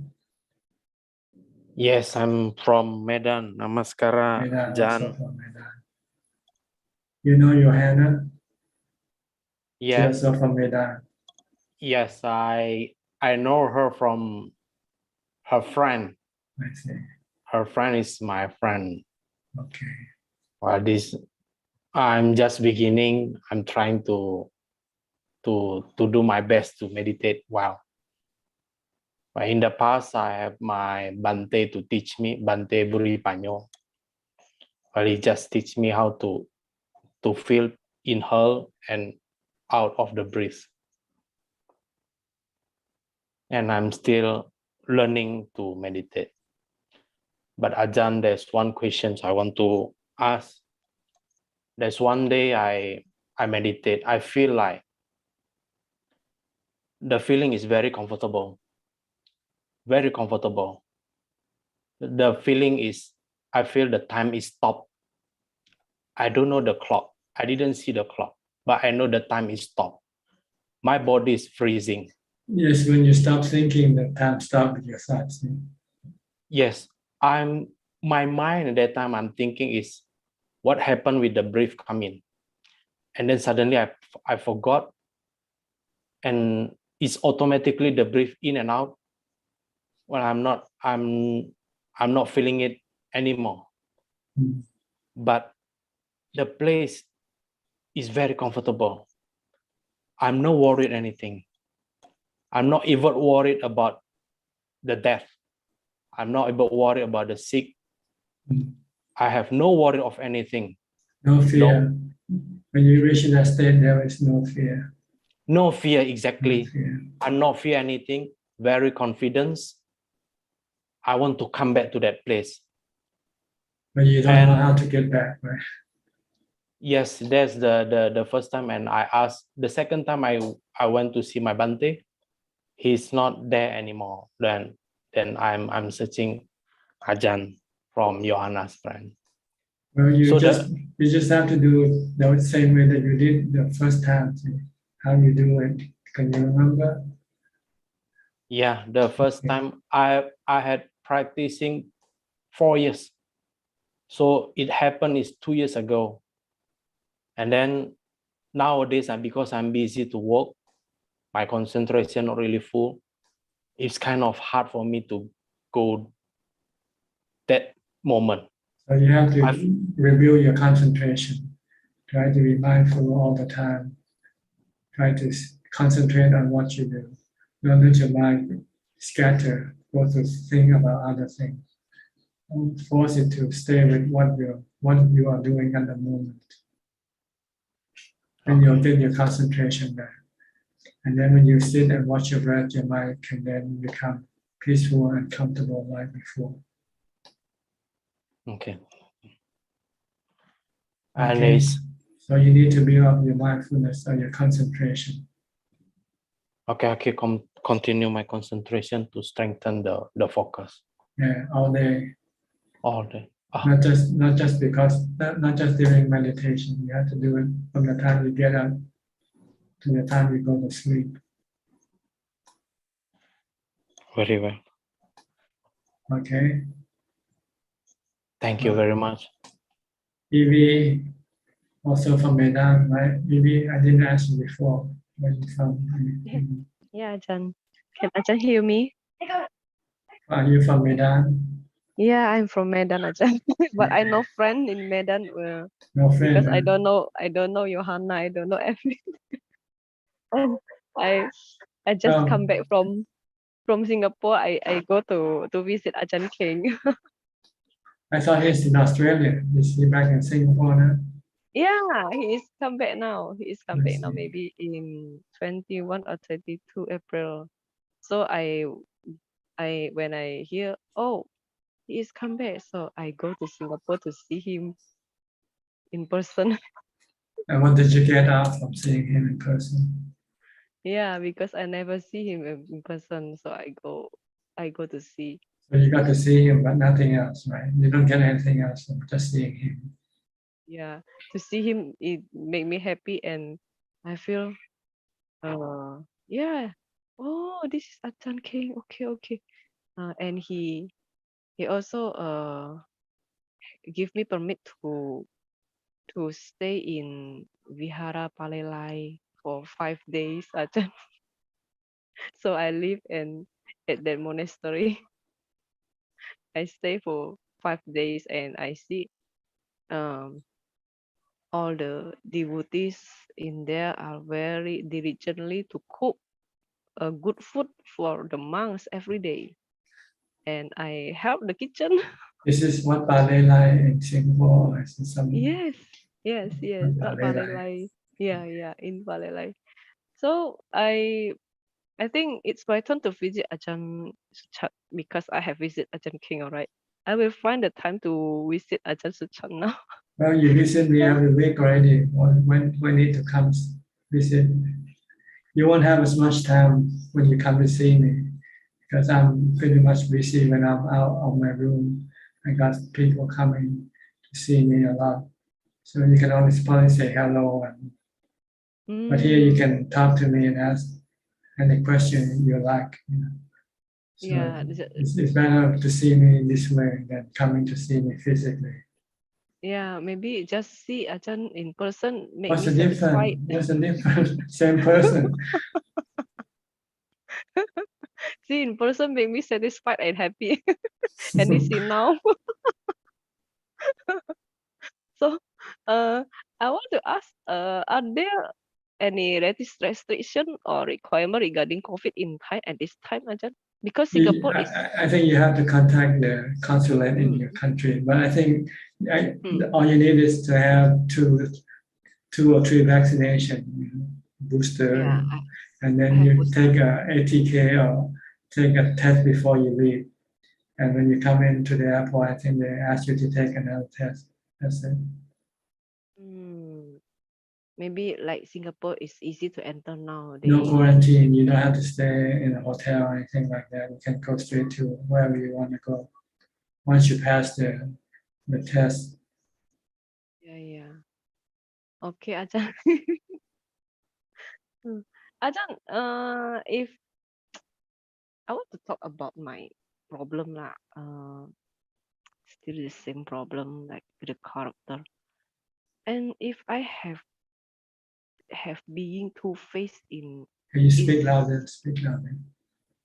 Yes, I'm from Medan. Namaskara, Ajaan. You know Johanna? Yes. She's also from Medan. Yes, I know her from her friend. I see. Her friend is my friend. Okay. Well, I'm just beginning. I'm trying to do my best to meditate well. But in the past, I have my Bante to teach me, Bante Buri Panyo. Well, he just teach me how to feel inhale and out of the breath. And I'm still learning to meditate. But Ajaan, there's one question I want to ask. There's one day I meditate. I feel like the feeling is very comfortable. Very comfortable. The feeling is, I feel the time is stopped. I don't know the clock. I didn't see the clock, but I know the time is stopped. My body is freezing. Yes, when you stop thinking, the time stops with your thoughts. Yes, my mind at that time, I'm thinking is what happened with the breath coming. And then suddenly I forgot. And it's automatically the breath in and out. Well, I'm not feeling it anymore. But the place is very comfortable. I'm not worried anything. I'm not even worried about the death. I'm not even worried about the sick. I have no worry of anything. No fear. When you reach that state, there is no fear. No fear, exactly. No fear. I'm not fear anything. Very confident. I want to come back to that place. But you don't know how to get back, right? Yes, that's the first time, and I asked. The second time I went to see my Bante, he's not there anymore. Then I'm searching Ajaan from Johanna's friend. Well, you So just have to do it the same way that you did the first time. See how you do it. Can you remember? Yeah, the first time I had practicing 4 years. So it happened is 2 years ago. And then nowadays, because I'm busy to work, my concentration not really full. It's kind of hard for me to go that moment. So you have to review your concentration. Try to be mindful all the time. Try to concentrate on what you do. Don't let your mind scatter, go to think about other things. Don't force it to stay with what you are doing at the moment. And you'll get your concentration back. And then when you sit and watch your breath, your mind can then become peaceful and comfortable like before. Okay. Okay. So you need to build up your mindfulness or your concentration. Okay, continue my concentration to strengthen the focus. Yeah, all day. All day. Not just during meditation. You have to do it from the time you get up to the time you go to sleep. Very well. Okay. Thank you very much. Evie, also from Medan, right? Evie, I didn't ask you before. Where you from? Yeah, Ajaan. Can Ajaan hear me? Are you from Medan? Yeah, I'm from Medan, Ajaan. But I know friend in Medan. No friend. Because I don't know Johanna. I don't know everything. And I just come back from Singapore. I go to visit Ajaan King. I thought he's in Australia. Is he back in Singapore now? Yeah, he is come back now. He is come back now, maybe in 21 or 22 April. So when I hear, oh, he is come back, so I go to Singapore to see him in person. And what did you get out from seeing him in person? Yeah, because I never see him in person, so I go to see. So you got to see him, but nothing else, right? You don't get anything else from just seeing him. Yeah, to see him, it make me happy, and I feel, yeah, oh, this is Ajaan King. Okay. And he also give me permit to stay in Vihara Palelai for 5 days. Ajaan. So I live at that monastery. I stay for 5 days and I see all the devotees in there are very diligently to cook a good food for the monks every day. And I help the kitchen. This is what Palelai in Singapore is some. Yes. Not Palelai. Yeah, in Palelai. So I think it's my turn to visit Ajaan Suchart because I have visited Ajaan King, all right. I will find the time to visit Ajaan Suchart now. Well, you visit me every week already. When need to come visit? You won't have as much time when you come to see me because I'm pretty much busy when I'm out of my room. I got people coming to see me a lot. So you can always probably say hello. But here you can talk to me and ask any question you like. So Yeah. it's better to see me in this way than coming to see me physically. Yeah, maybe just see Ajaan in person make What's me the satisfied. difference? What's the difference? Same person. See in person make me satisfied and happy. And you see now. So I want to ask, are there any restriction or requirement regarding COVID in Thai at this time, Ajaan? Because Singapore is. I think you have to contact the consulate in your country, but I think all you need is to have two or three vaccination booster, and then you take a ATK or take a test before you leave. And when you come into the airport, I think they ask you to take another test. That's it. Maybe like Singapore is easy to enter now. No quarantine. You don't have to stay in a hotel or anything like that. You can go straight to wherever you want to go. Once you pass the test. Yeah. Okay, Ajahn. Ajahn, if I want to talk about my problem lah, still the same problem like the character. And if I have being two-faced in. Can you speak louder? Speak louder.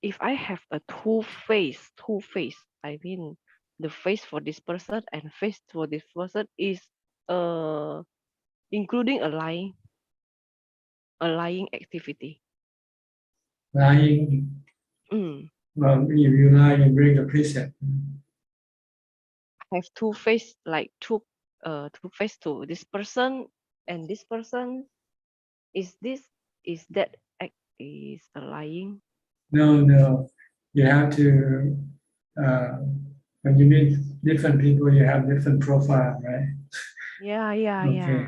If I have a two-face, I mean the face for this person and face for this person is including a lying activity. Lying. Well, if you lie, you break the precept. Have two-face, like two-face to this person and this person. Is that act is a lying? No. You have to, when you meet different people, you have different profile, right? Yeah. Okay.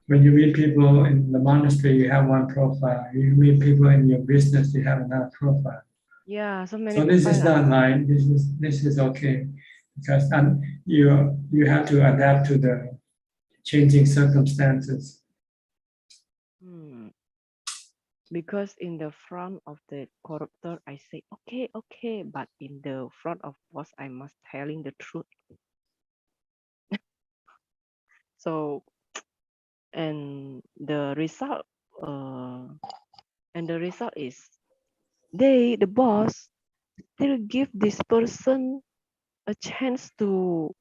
When you meet people in the monastery, you have one profile. You meet people in your business, you have another profile. Yeah, so many. So this is not lying. This is okay, because you have to adapt to the changing circumstances. Because in the front of the corruptor, I say okay, but in the front of boss, I must telling the truth. So, and the result is the boss still give this person a chance to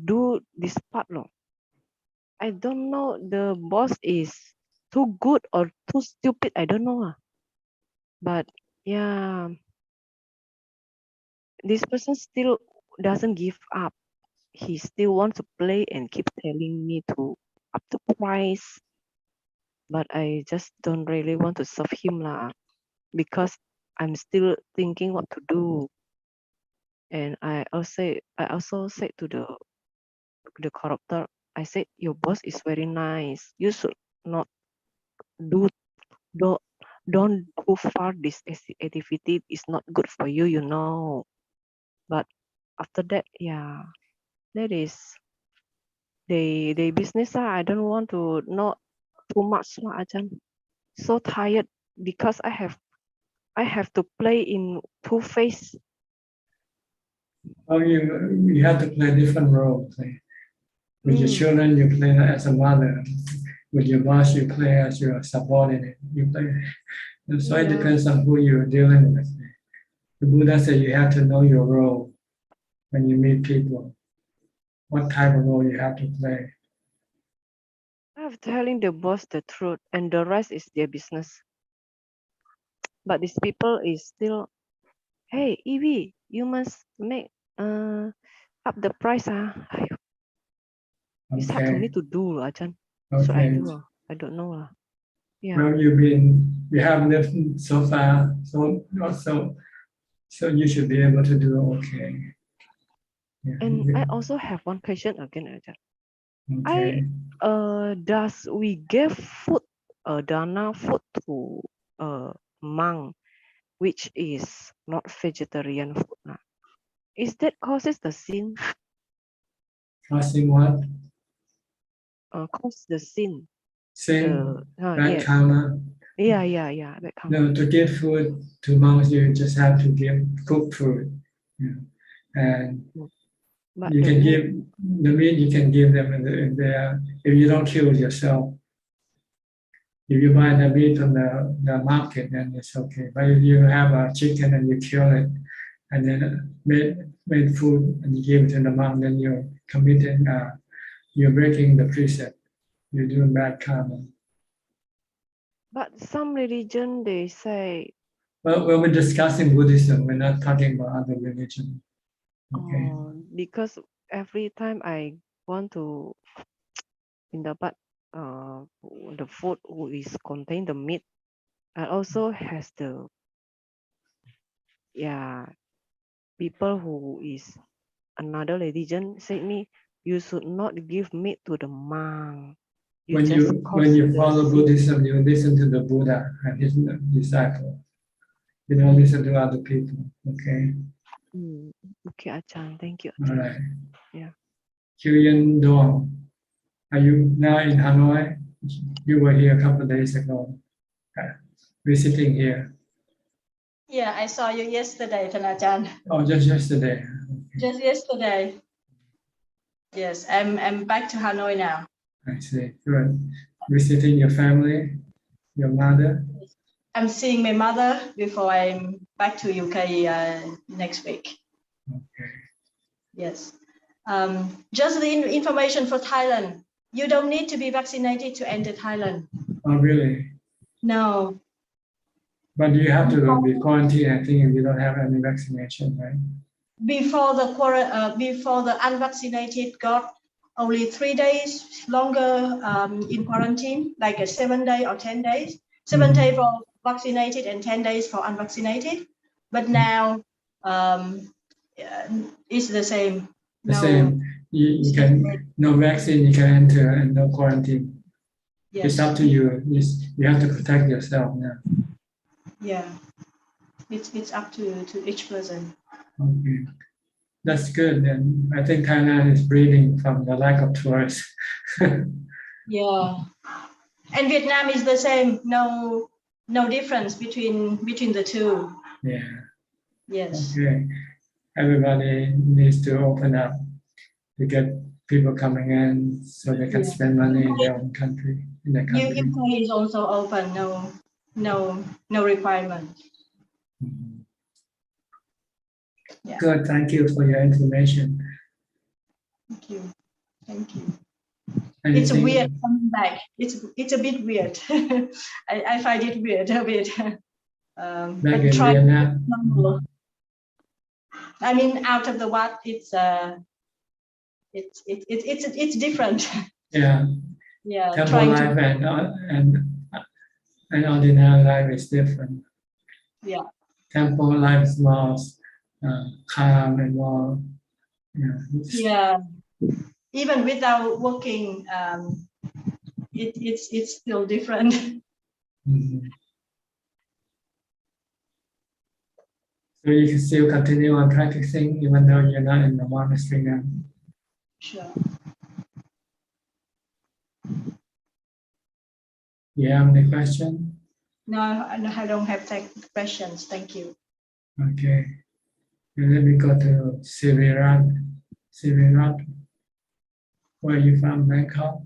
do this part. I don't know the boss is too good or too stupid. I don't know. But yeah, this person still doesn't give up. He still wants to play and keep telling me to up the price. But I just don't really want to serve him because I'm still thinking what to do. And I also said to the corruptor, I said, your boss is very nice. You should not don't go far. This activity is not good for you, you know. But after that, yeah, that is the business. I don't want to know too much, Ajahn. So tired because I have to play in two-face. Oh, you have to play different roles. With your children, you play as a mother. With your boss, you play as your subordinate. You play. So it depends on who you're dealing with. The Buddha said you have to know your role when you meet people. What type of role you have to play. I'm telling the boss the truth, and the rest is their business. But these people is still, hey, Evie, you must make up the price. It's hard for me to do, Ajahn. So I do. I don't know. Yeah. Well, you have lived so far, so you should be able to do okay. Yeah. And I also have one question again, Ajahn. Okay. Does we give food, dana food to monk, which is not vegetarian food? Is that causes the sin? Causing what? Cause the sin. Sin, bad yes. karma. Yeah, bad karma. No, to give food to monks, you just have to give cooked food. Yeah. And but you can give the meat. You can give them if you don't kill it yourself. If you buy the meat from the market, then it's okay. But if you have a chicken and you kill it, and then made food and you give it to the monk, then you're committing, you're breaking the precept. You're doing bad karma. But some religion they say. Well, we're discussing Buddhism. We're not talking about other religion. Okay. Because every time I want to in the the food is contain the meat, I also has the people who is another religion say me, you should not give meat to the monk. When just you cause follow the Buddhism, you listen to the Buddha and his disciple. You don't listen to other people. Okay. Okay, Ajahn. Thank you. All right. Yeah. Kyuyen Dong, are you now in Hanoi? You were here a couple of days ago, visiting here. Yeah, I saw you yesterday, Ajahn. Oh, just yesterday. Just yesterday. Yes, I'm back to Hanoi now. I see. Good. Visiting your family, your mother. I'm seeing my mother before I'm back to UK next week. Okay. Yes. Just the information for Thailand. You don't need to be vaccinated to enter Thailand. Oh, really? No. But you have to be quarantined, I think, if you don't have any vaccination, right? Before the unvaccinated got only 3 days longer in quarantine, like a 7 day or 10 days. 7 days for vaccinated and 10 days for unvaccinated. But now it's the same. The same. You can no vaccine, you can enter and no quarantine. Yes. It's up to you. You have to protect yourself now. Yeah. It's up to each person. Okay. That's good. And I think Thailand is breathing from the lack of tourists. Yeah. And Vietnam is the same. No difference between the two. Yeah. Yes. Okay. Everybody needs to open up to get people coming in so they can spend money in their own country, in their country. UK is also open. No requirement. Yeah. Good. Thank you for your information. Thank you. Thank you. Anything? It's weird coming back. It's a bit weird. I find it weird a bit. Back in Vietnam. I mean, out of the what? It's different. Yeah. Yeah. Temple life and ordinary life is different. Yeah. Temple life is more calm and more. Yeah. Even without working, it's still different. Mm-hmm. So you can still continue on practicing even though you're not in the monastery now. Sure. You have any question? No, I don't have questions. Thank you. Okay. And let me go to Sivirat. Sivirat, where are you from? Bangkok?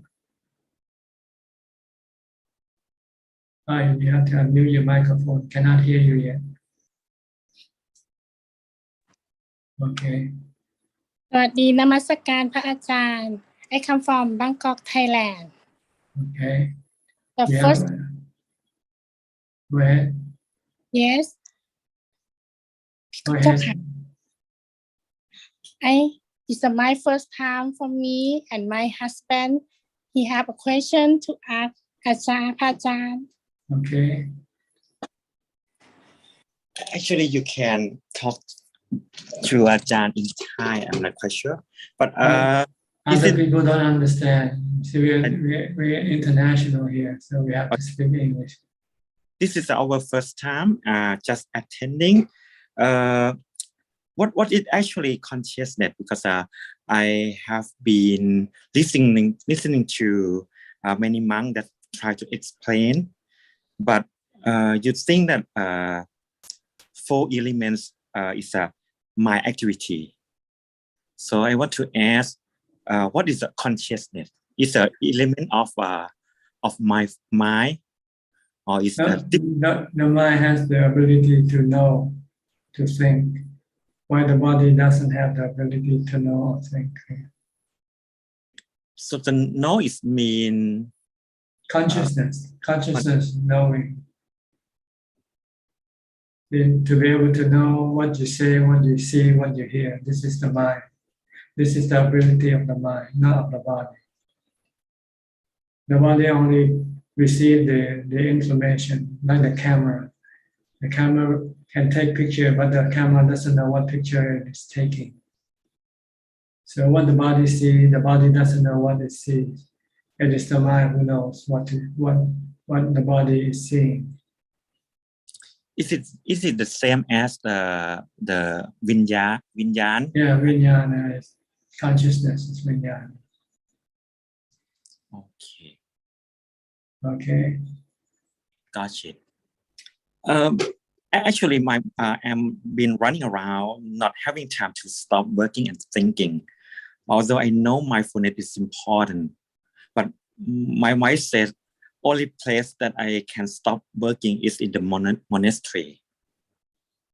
You have to unmute your microphone. Cannot hear you yet. Okay. สวัสดีนมัสการพระอาจารย์ I come from Bangkok, Thailand. Okay. The first. Go ahead. Yes. Go ahead. It's my first time for me and my husband. He have a question to ask Ajahn. Okay. Actually, you can talk to Ajahn in Thai. I'm not quite sure, but other people don't understand. So we're international here, so we have to speak English. This is our first time just attending. What is actually consciousness? Because I have been listening to many monks that try to explain, but you think that 4 elements is my activity. So I want to ask, what is the consciousness? Is an element of my mind, or is the mind has the ability to know, to think, while the body doesn't have the ability to know or think. So the know is mean consciousness, knowing. To be able to know what you say, what you see, what you hear. This is the mind. This is the ability of the mind, not of the body. The body only receives the information, like the camera. The camera can take picture, but the camera doesn't know what picture it is taking. So what the body sees, the body doesn't know what it sees. It is the mind who knows what the body is seeing. Is it the same as the vinyan? Yeah, vinyana is consciousness, is vinyana. Okay. Okay. Gotcha. Actually, I'm been running around, not having time to stop working and thinking. Although I know mindfulness is important, but my wife says only place that I can stop working is in the monastery.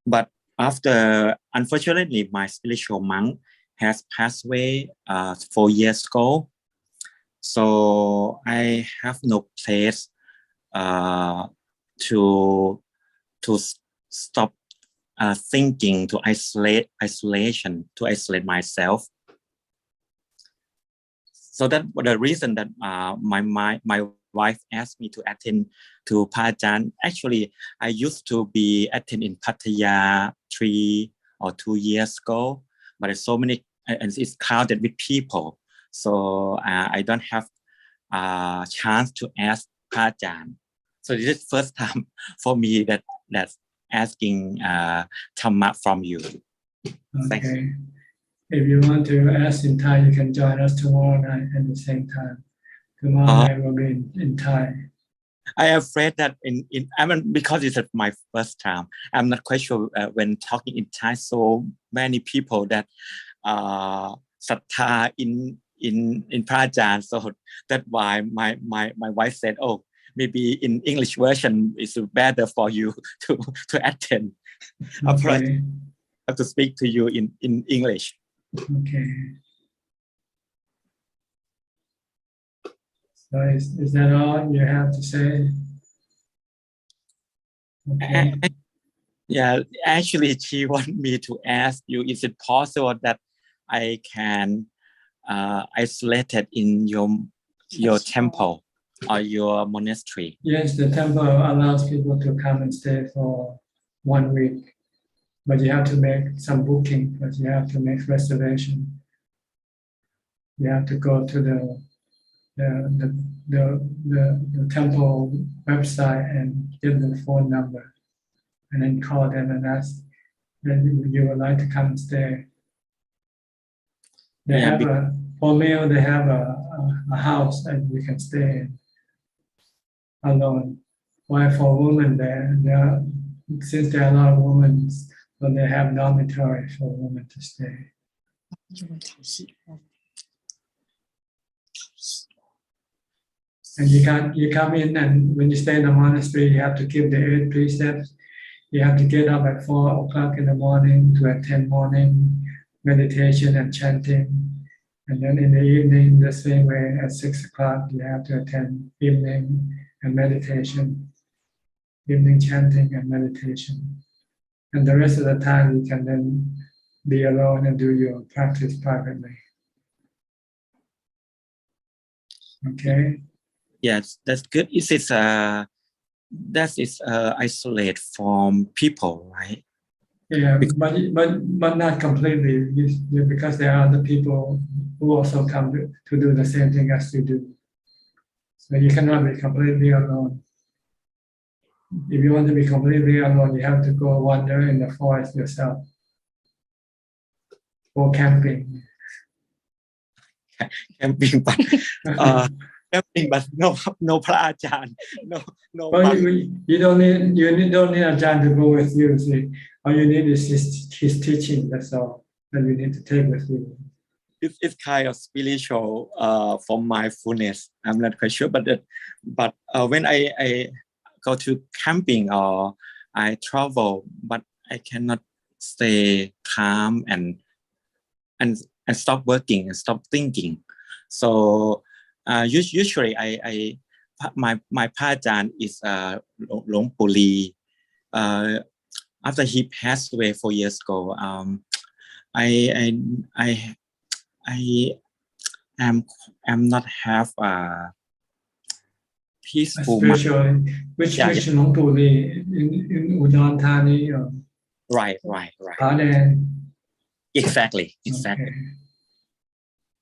But after, unfortunately, my spiritual monk has passed away 4 years ago. So I have no place to stop thinking, to isolate myself. So that was the reason that my wife asked me to attend to Ajaan. Actually, I used to be attend in Pattaya 3 or 2 years ago, but there's so many, and it's crowded with people. So I don't have a chance to ask Ajaan. So this is first time for me that's asking Dhamma from you. Thanks. Okay. If you want to ask in Thai, you can join us tomorrow night at the same time. Tomorrow night will be in Thai. I am afraid that because it's my first time, I'm not quite sure when talking in Thai, so many people that sattha in Ajaan. So that's why my wife said, oh, maybe in English version is better for you to attend. Okay. I have to speak to you in English. Okay. So is that all you have to say? Okay. Yeah, actually, she wanted me to ask you, is it possible that I can isolated in your temple or your monastery? Yes, the temple allows people to come and stay for 1 week, but you have to make some booking, because you have to make reservation. You have to go to the temple website and give the phone number, and then call them and ask that you would like to come and stay. They have for male, they have a house that you can stay in alone. While for women, since there are a lot of women, so they have dormitory for women to stay. And you come in, and when you stay in the monastery, you have to keep the 8 precepts. You have to get up at 4 o'clock in the morning to attend morning meditation and chanting. And then in the evening, the same way at 6 o'clock, you have to attend evening and meditation, evening chanting and meditation. And the rest of the time, you can then be alone and do your practice privately. Okay. Yes, that's good. That is isolate from people, right? Yeah, but not completely, because there are other people who also come to do the same thing as you do. So you cannot be completely alone. If you want to be completely alone, you have to go wander in the forest yourself, or camping. Camping, but camping, but no Pra Ajaan, no. Well, you don't need Ajaan to go with you. See, all you need is his teaching. That's all that you need to take with you. It's kind of spiritual for mindfulness. I'm not quite sure, but when I go to camping or I travel, but I cannot stay calm and stop working and stop thinking. So usually my Ajaan is Long Puli. After he passed away 4 years ago, I am not have peaceful spiritually. Which Yeah, which Long Tu Li in Udon Thani or right. Pardon? Exactly. Okay.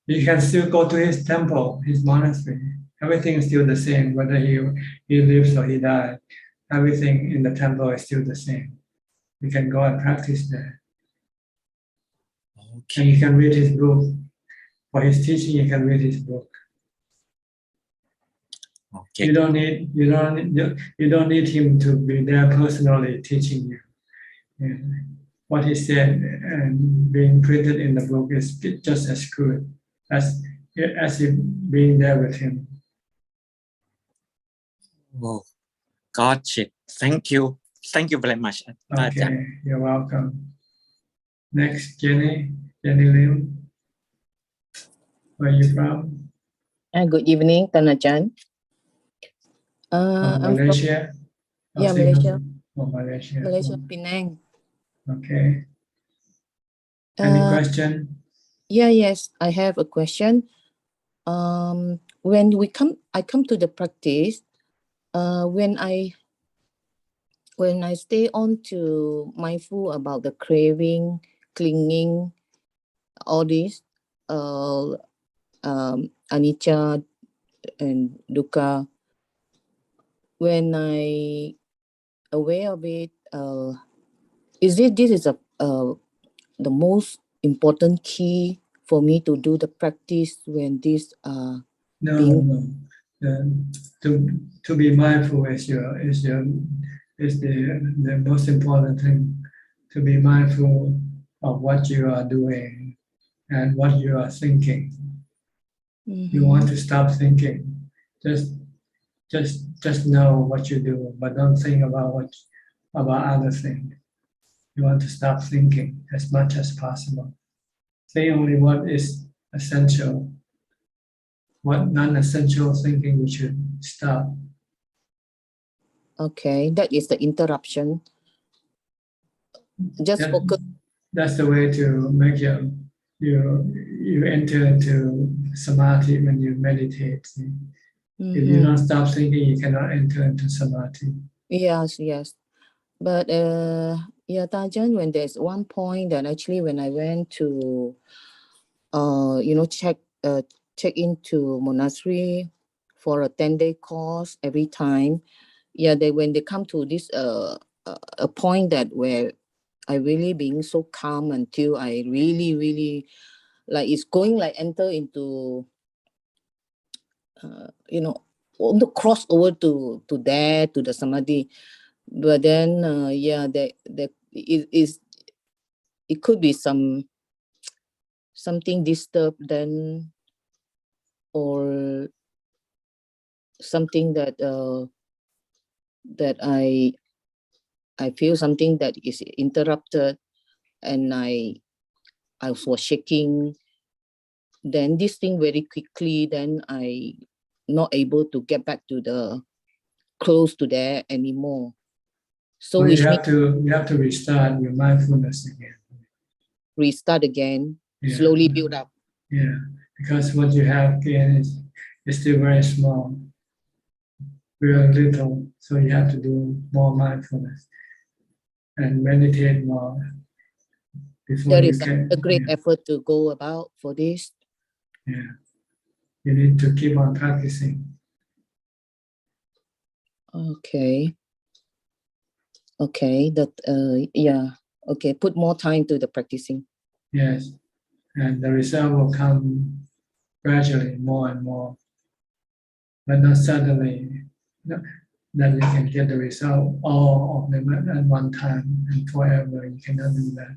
You can still go to his temple, his monastery. Everything is still the same, whether he lives or he dies. Everything in the temple is still the same. You can go and practice there. And you can read his book. For his teaching, you can read his book. Okay. You don't need him to be there personally teaching you. Yeah. What he said and being printed in the book is just as good as if being there with him. Oh, gotcha. Thank you. Thank you very much. Okay, you're welcome. Next, Jenny Lim. Where are you from? Good evening, Ajaan. From I'm from Malaysia? Or Malaysia. Oh, Malaysia. Malaysia, Penang. Okay. Any question? Yes, I have a question. When I come to the practice, when I stay on to mindful about the craving, clinging, all this, anicca and dukkha, when I aware of it, this is the most important key for me to do the practice when this No. To be mindful is the most important thing. To be mindful of what you are doing and what you are thinking. You want to stop thinking. Just know what you do, but don't think about other things. You want to stop thinking as much as possible. Think only what is essential. What non-essential thinking we should stop. Okay, that is the interruption. Just focus. That's the way to make you enter into samadhi when you meditate. If you don't stop thinking, you cannot enter into samadhi. Yes. But Ajaan, when there's one point that actually when I went to check into monastery for a 10-day course every time, when they come to this a point that where I really being so calm until I really like it's going like enter into on the cross over to there to the samadhi. But then that it could be something disturbed then, or something that I feel something that is interrupted, and I was shaking. Then this thing very quickly, then I not able to get back to the close to there anymore. So you have to restart your mindfulness again. Restart again, slowly build up. Yeah, because what you have again is still very small, very little. So you have to do more mindfulness and meditate more. There is a great effort to go about for this. Yeah, you need to keep on practicing. Okay. Okay, put more time to the practicing. Yes, and the result will come gradually, more and more, but not suddenly. That you can get the result all of them at one time and forever. You cannot do that.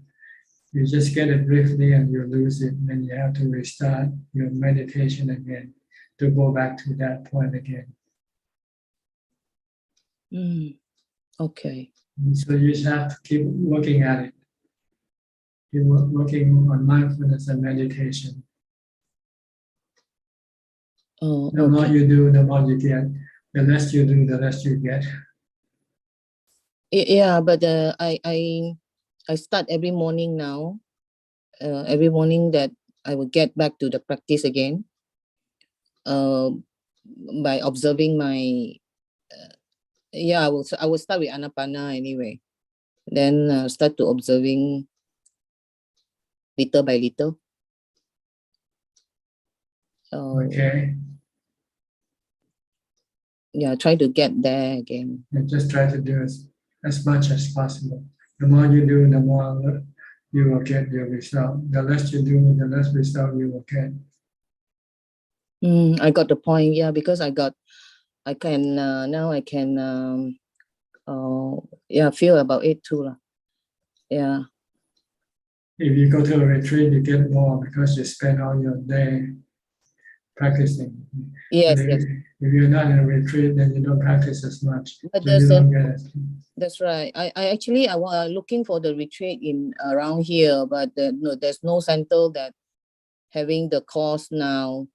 You just get it briefly and you lose it. Then you have to restart your meditation again to go back to that point again. Okay. So you just have to keep working at it. Keep working on mindfulness and meditation. The more you do, the more you get. The less you do, the less you get. Yeah, but I start every morning now. Every morning that I will get back to the practice again. By observing my Yeah, I will start with Anapana anyway. Then start to observing little by little. Okay. Yeah, try to get there again. And just try to do as much as possible. The more you do, the more you will get your result. The less you do, the less result you will get. I got the point. Yeah, because I can now I can feel about it too lah. Yeah. If you go to a retreat, you get more because you spend all your day practicing. Yes, if, yes. If you're not in a retreat, then you don't practice as much. But So you don't get it. that's right. I actually I was looking for the retreat in around here, but no, there's no center that having the course now,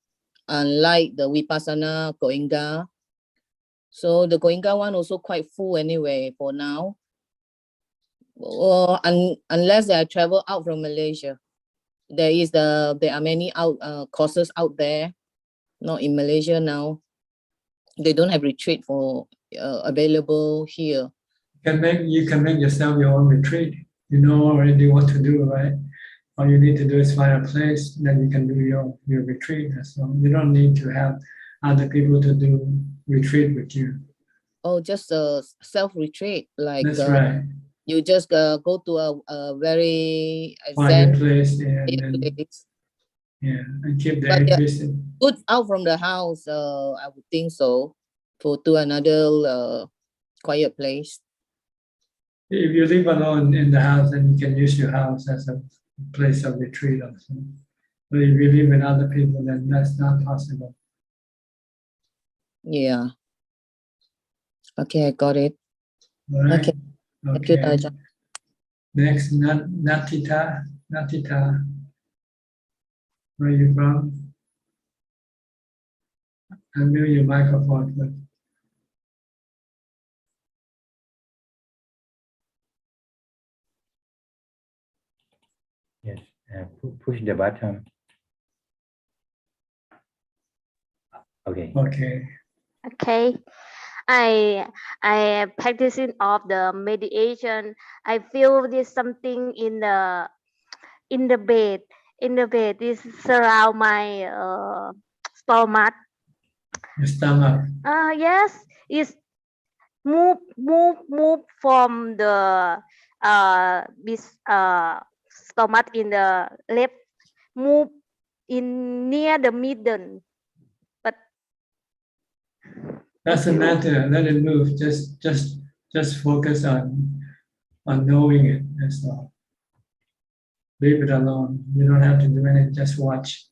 unlike the Vipassana Goenka. So the Goenka one also quite full anyway for now. Unless I travel out from Malaysia, there are many courses out there, not in Malaysia now. They don't have retreat for available here. You can make yourself your own retreat. You know already what to do, right? All you need to do is find a place, then you can do your retreat. So you don't need to have other people to do retreat with you. Oh, just a self-retreat, like That's right. you just go to a very Find a zen place and place. Yeah, and keep the But increase. good out from the house, I would think so, to another quiet place. If you live alone in the house, then you can use your house as a place of retreat also. But if you live with other people, then that's not possible. Yeah. Okay, I got it. All right. Okay. Thank you, Ajaan. Next, Natita. Where are you from? Unmute your microphone, please. Yes, push the button. Okay. Okay. Okay. I practicing of the meditation. I feel there's something in the bed. In the bed, this surround my stomach. Your stomach. Yes, it's move from the this stomach in the left, move in near the middle, but Doesn't matter. Let it move. Just focus on knowing it. That's all. Leave it alone. You don't have to do anything. Just watch.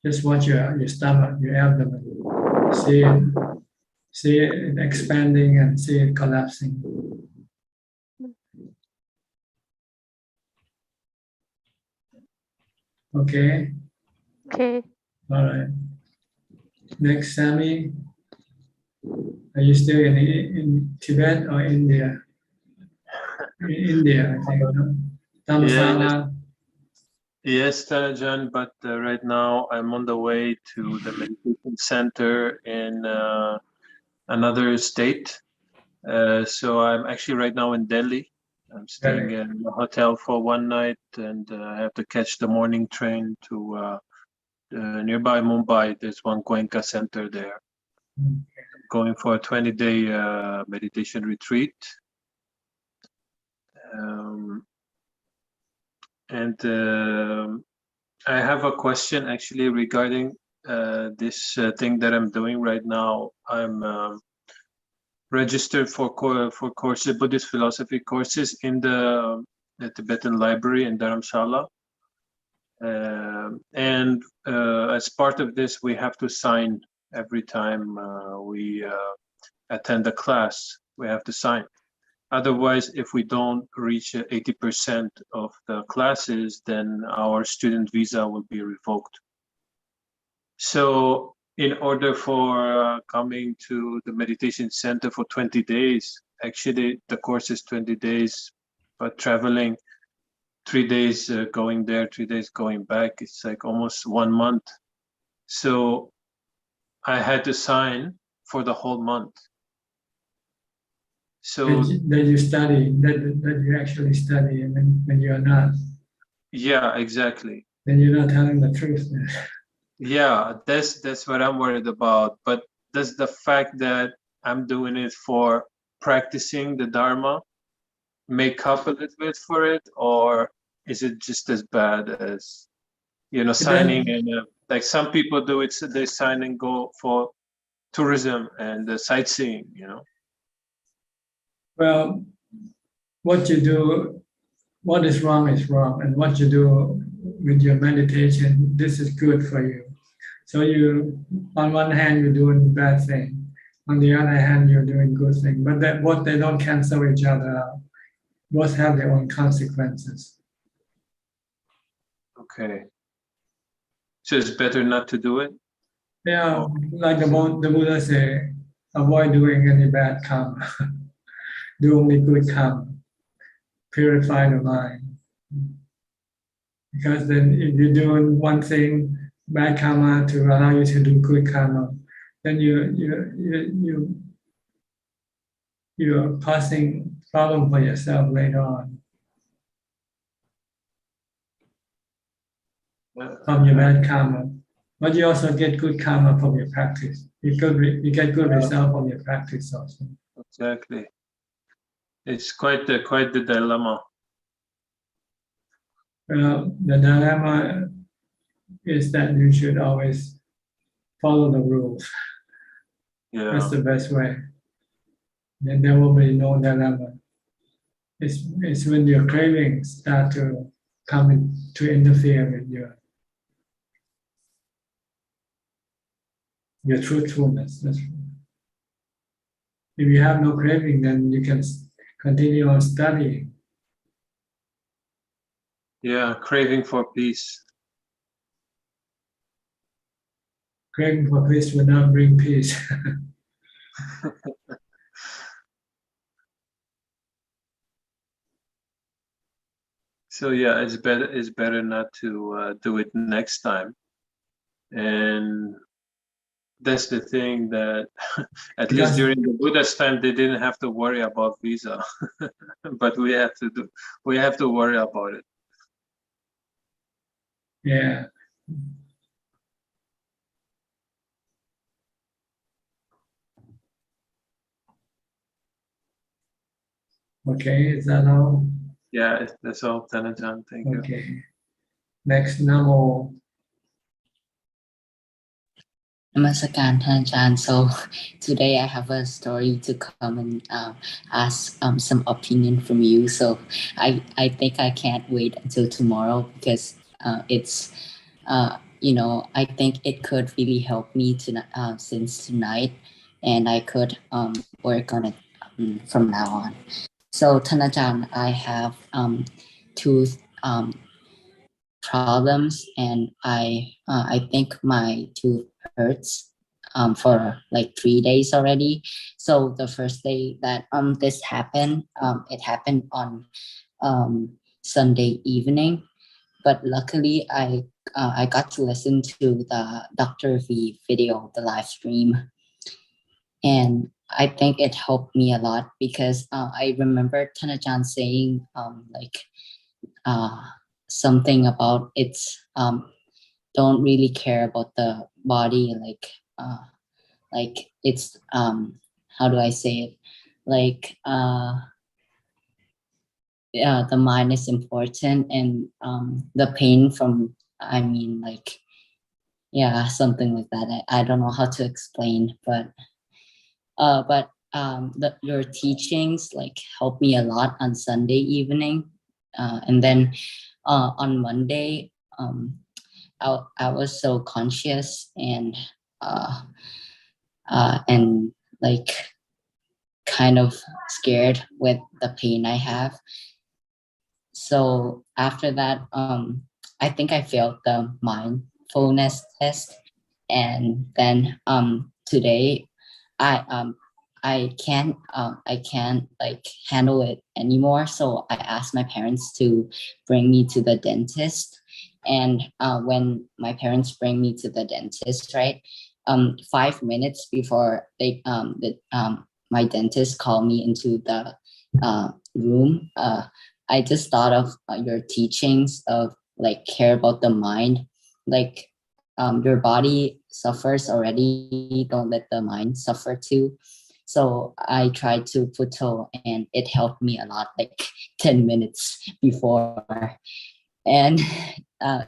Just watch your stomach, your abdomen. See it expanding and see it collapsing. Okay. Okay. All right. Next, Sammy. Are you still in Tibet or India? In India, I think. No? Dharamsala. Yes, Tarajan, but right now I'm on the way to the meditation center in another state. So I'm actually right now in Delhi. I'm staying in a hotel for one night, and I have to catch the morning train to nearby Mumbai. There's one Goenka center there. I'm going for a 20-day meditation retreat. I have a question actually regarding this thing that I'm doing right now. I'm registered for courses, Buddhist philosophy courses in the Tibetan library in Dharamshala. And as part of this, we have to sign every time we attend a class. We have to sign. Otherwise, if we don't reach 80% of the classes, then our student visa will be revoked. So in order for coming to the meditation center for 20 days, actually the course is 20 days, but traveling 3 days going there, 3 days going back. It's like almost 1 month. So I had to sign for the whole month. So that you study, that you actually study, and when you're not, yeah, exactly. then you're not telling the truth. Yeah, that's what I'm worried about. But does the fact that I'm doing it for practicing the Dharma make up a little bit for it, or is it just as bad as, you know, signing and like some people do it, so they sign and go for tourism and sightseeing, you know? Well, what you do, what is wrong, and what you do with your meditation, this is good for you. So you, on one hand, you're doing bad thing, on the other hand, you're doing good thing. But that what they don't cancel each other out. Both have their own consequences. Okay. So it's better not to do it? Yeah, like the Buddha say, avoid doing any bad karma. Do only good karma. Purify the mind. Because then if you're doing one thing, bad karma, to allow you to do good karma, then you're causing problem for yourself later on from your bad karma. But you also get good karma from your practice. You get good result from your practice also. Exactly. It's quite the dilemma. Well, the dilemma is that you should always follow the rules. Yeah. That's the best way. Then there will be no dilemma. It's when your cravings start to come in, to interfere with your truthfulness. If you have no craving, then you can continue on studying. Yeah, craving for peace. Craving for peace will not bring peace. So yeah, it's better not to do it next time. And that's the thing that at least during the Buddha's time they didn't have to worry about visa. But we have to worry about it. Yeah. Okay, is that all? Yeah, that's all, Tanajan. Thank you. Okay. Next, Namo. Namaskar, Ajaan. So today I have a story to come and ask some opinion from you. So I think I can't wait until tomorrow because it's I think it could really help me to since tonight, and I could work on it from now on. So Tanajan, I have two problems, and I think my tooth hurts for like 3 days already. So the first day that this happened, it happened on Sunday evening, but luckily I got to listen to the Dr.V video, the live stream, and I think it helped me a lot because I remember Tanajan saying uh, something about it's don't really care about the body, like it's how do I say it, like yeah, the mind is important, and the pain from, I mean, like, yeah, something like that. I don't know how to explain, but your teachings like helped me a lot on Sunday evening, and then on Monday I was so conscious uh, and like kind of scared with the pain I have. So after that, I think I failed the mindfulness test, and then today, I I can't like handle it anymore. So I asked my parents to bring me to the dentist. And when my parents bring me to the dentist, right, 5 minutes before my dentist called me into the room, I just thought of your teachings of like care about the mind, like your body suffers already, don't let the mind suffer too. So I tried to putto and it helped me a lot, like 10 minutes before. And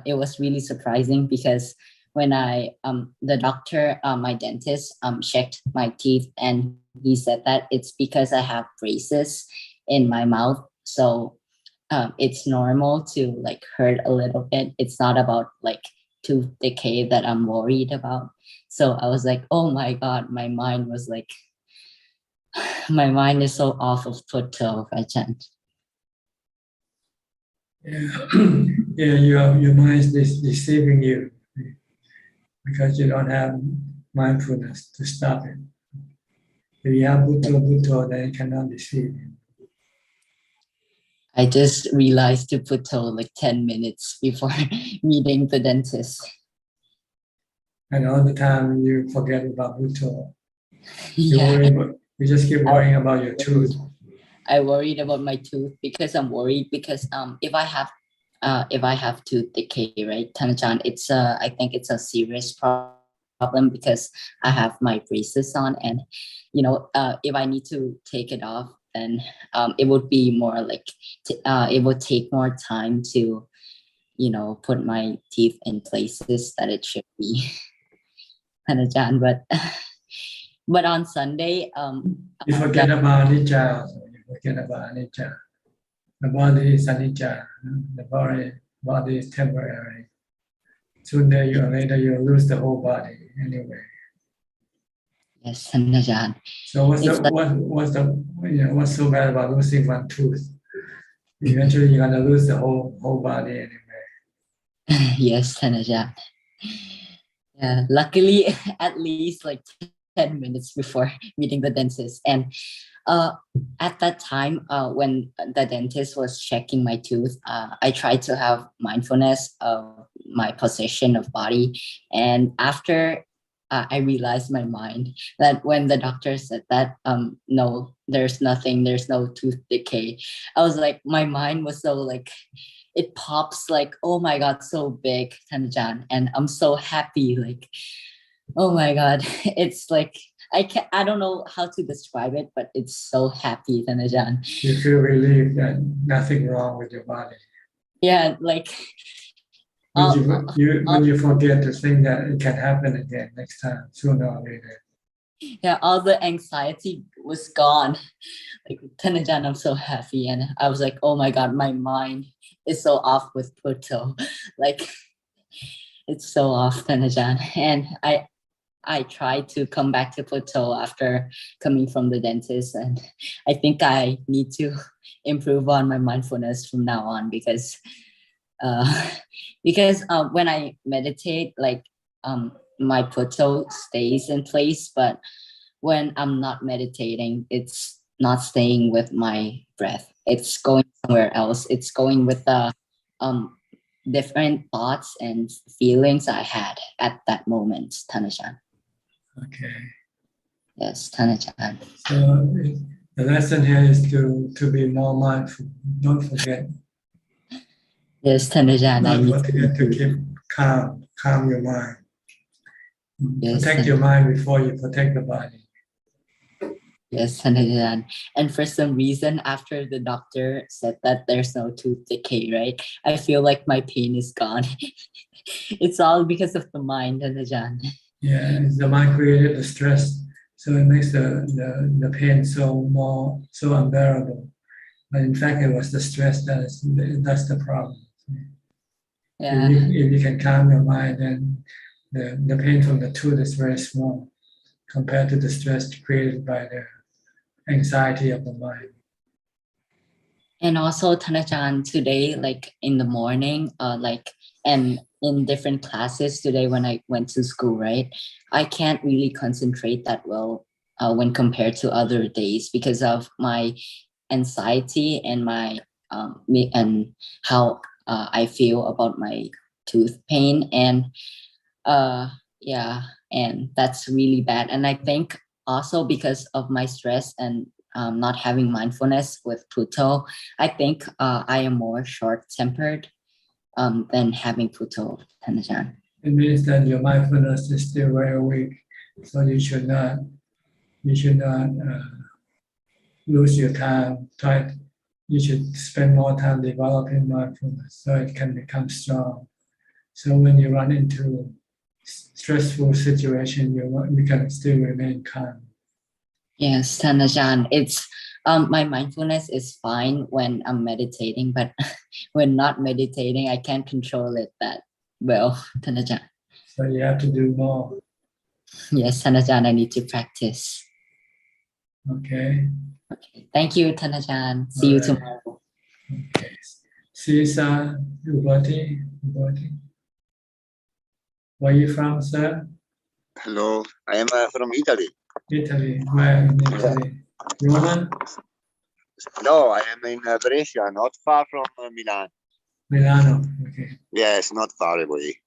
it was really surprising because when the doctor, my dentist, checked my teeth, and he said that it's because I have braces in my mouth. So it's normal to like hurt a little bit. It's not about like tooth decay that I'm worried about. So I was like, oh my God, my mind was like, my mind is so off of putto, Ajaan. Yeah, your mind is deceiving you because you don't have mindfulness to stop it. If you have Bhutto, then it cannot deceive you. I just realized to putto like 10 minutes before meeting the dentist. And all the time you forget about Bhutto. Yeah. You just keep worrying about your tooth. I worried about my tooth because I'm worried because if I have tooth decay, right, Tanachan, I think it's a serious problem because I have my braces on, and if I need to take it off, then it would be more like it would take more time to put my teeth in places that it should be. Tanachan, but on Sunday, you forget about anicca. You forget about anicca. The body is anicca. The body is temporary. Sooner or later you lose the whole body anyway. Yes, Ajaan. So what's so bad about losing one tooth? Eventually you're gonna lose the whole body anyway. Yes, Ajaan. Yeah, luckily at least like 10 minutes before meeting the dentist. And at that time, when the dentist was checking my tooth, I tried to have mindfulness of my position of body. And after I realized my mind that when the doctor said that, no, there's nothing, there's no tooth decay. I was like, my mind was so like, it pops like, oh my God, so big, Tanjan. And I'm so happy, like, oh my God, it's like, I don't know how to describe it, but it's so happy, Tanajan. You feel relieved that nothing wrong with your body. Yeah, like when you forget to think that it can happen again next time, sooner or later. Yeah, all the anxiety was gone. Like Tanajan, I'm so happy, and I was like, oh my God, my mind is so off with Puto, like it's so off, Tanajan, and I tried to come back to Plateau after coming from the dentist, and I think I need to improve on my mindfulness from now on because when I meditate, like my Plateau stays in place, but when I'm not meditating, it's not staying with my breath. It's going somewhere else. It's going with the different thoughts and feelings I had at that moment, Tanashan. Okay. Yes, Tanachan. So the lesson here is to be more mindful. Don't forget. Yes, Tanachan. Don't forget to keep calm your mind. Yes, protect your mind before you protect the body. Yes, Tanachan. And for some reason, after the doctor said that there's no tooth decay, right? I feel like my pain is gone. It's all because of the mind, Tanachan. Yeah, the mind created the stress, so it makes the pain so unbearable. But in fact, it was the stress that's the problem. Yeah. If you can calm your mind, then the pain from the tooth is very small compared to the stress created by the anxiety of the mind. And also, Tanachan, today, like in the morning, and in different classes today when I went to school, right? I can't really concentrate that well when compared to other days because of my anxiety and my and how I feel about my tooth pain. And yeah, and that's really bad. And I think also because of my stress and not having mindfulness with Pluto, I think I am more short-tempered than having Pluto, Tanajan. It means that your mindfulness is still very weak, so you should not lose your time. You should spend more time developing mindfulness so it can become strong. So when you run into stressful situation, you can still remain calm. Yes, Tanajan, it's my mindfulness is fine when I'm meditating, but when not meditating, I can't control it that well, Tanajan. So you have to do more. Yes, Tanajan, I need to practice. Okay. Okay. Thank you, Tanajan. See you tomorrow. Okay. Caesar Ubati. Where are you from, sir? Hello, I am from Italy. Italy. Where in Italy? Roma? No, I am in Brescia, not far from Milan. Milano. Okay. Yes, not far away.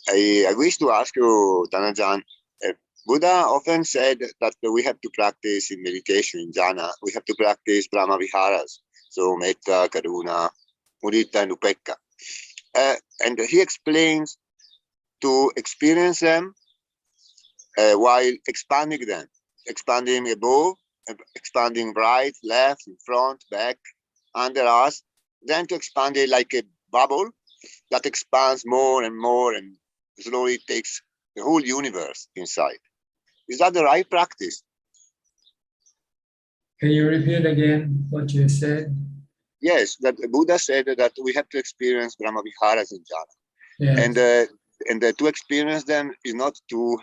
I wish to ask you, Tanajan, Buddha often said that we have to practice in meditation, in jhana, we have to practice Brahma Viharas, so Metta, Karuna, Mudita, and Upekkha. And he explains to experience them while expanding them, expanding above, expanding right, left, in front, back, under us, then to expand it like a bubble that expands more and slowly takes the whole universe inside. Is that the right practice? Can you repeat again what you said? Yes, that the Buddha said that we have to experience Brahma Viharas in jhana. Yes. And to experience them is not to,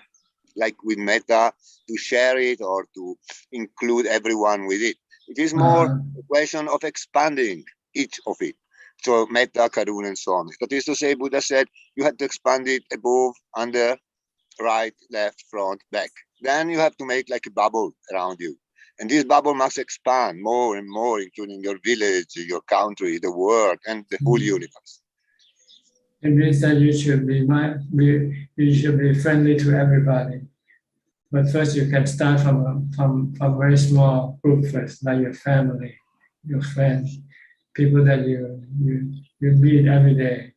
like with metta, to share it or to include everyone with it. It is more a question of expanding each of it. So metta, karuna, and so on. That is to say, Buddha said you have to expand it above, under, right, left, front, back. Then you have to make like a bubble around you. And this bubble must expand more and more, including your village, your country, the world, and the whole universe. It means that you should be friendly to everybody. But first you can start from a very small group first, like your family, your friends, people that you meet every day.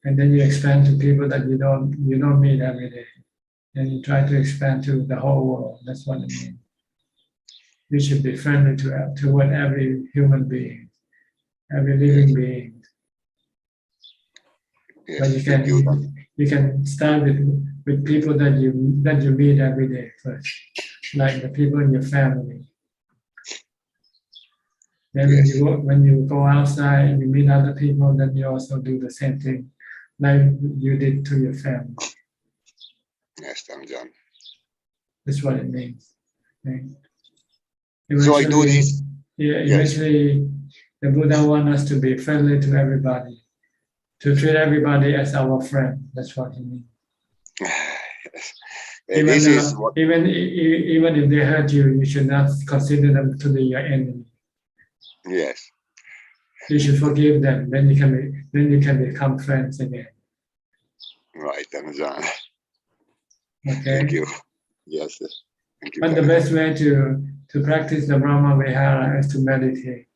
And then you expand to people that you don't meet every day. And you try to expand to the whole world. That's what it means. You should be friendly toward every human being, every living being. Yes, but you can start with people that you meet every day first, like the people in your family. Then when you go outside and you meet other people, then you also do the same thing, like you did to your family. Yes, I'm John. That's what it means. Okay. So I do this. Yeah, eventually, the Buddha wants us to be friendly to everybody, to treat everybody as our friend. That's what he means. Even if they hurt you, you should not consider them to be your enemy. Yes. You should forgive them. Then you can become friends again. Right, Amazon. Okay. Thank you. Yes. Thank you. But the best way to practice the Brahma Vihara is to meditate.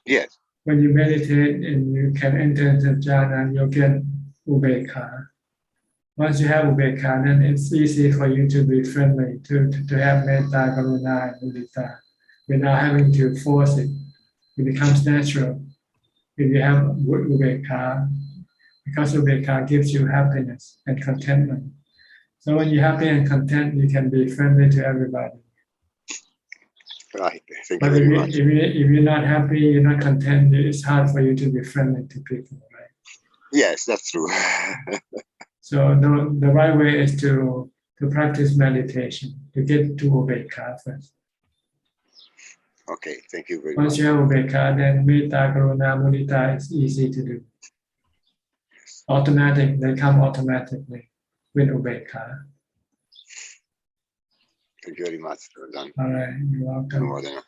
Yes. When you meditate and you can enter into jhana, you'll get ubekkha. Once you have ubekkha, then it's easy for you to be friendly, to have metta, karuna, and mudita, without having to force it. It becomes natural. If you have ubekkha, because ubekkha gives you happiness and contentment. So when you're happy and content, you can be friendly to everybody. Right. Thank you very much. If you're not happy, you're not content, it's hard for you to be friendly to people, right? Yes, that's true. So the right way is to practice meditation, to get to ubekkha first. Okay, thank you very Once much. you have ubekkha, then metta, karuna, mudita is easy to do. Automatic, they come automatically with ubekkha. Thank you very much, Ajaan. All right, you're welcome. Anumodana.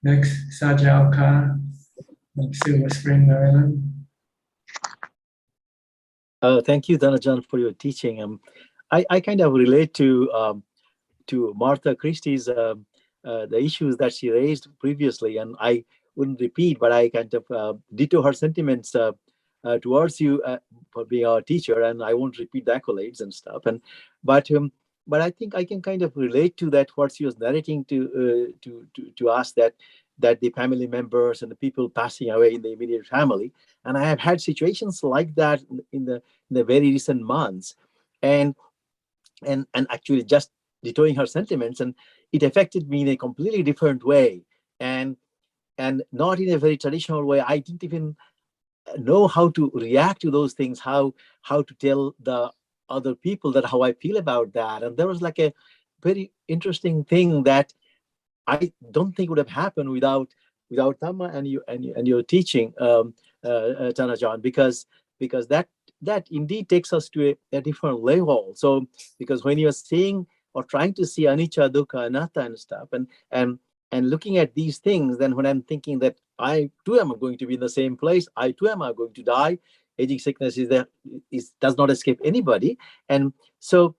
Next, Sajauka from Silver Spring, Maryland. Thank you, Ajaan, for your teaching. I kind of relate to Martha Christie's the issues that she raised previously, and I wouldn't repeat, but I kind of ditto her sentiments towards you for being our teacher, and I won't repeat the accolades and stuff. But I think I can kind of relate to that what she was narrating to us, that the family members and the people passing away in the immediate family, and I have had situations like that in the very recent months, and actually just dittoing her sentiments, and it affected me in a completely different way, and not in a very traditional way. I didn't even know how to react to those things, how to tell the other people that how I feel about that. And there was like a very interesting thing that I don't think would have happened without Thamma and your teaching, Ajaan, because that indeed takes us to a different level. So because when you're seeing or trying to see anicca, dukkha, anatta and stuff, and looking at these things, then when I'm thinking that I too am going to be in the same place, I too am going to die. Aging sickness does not escape anybody, and so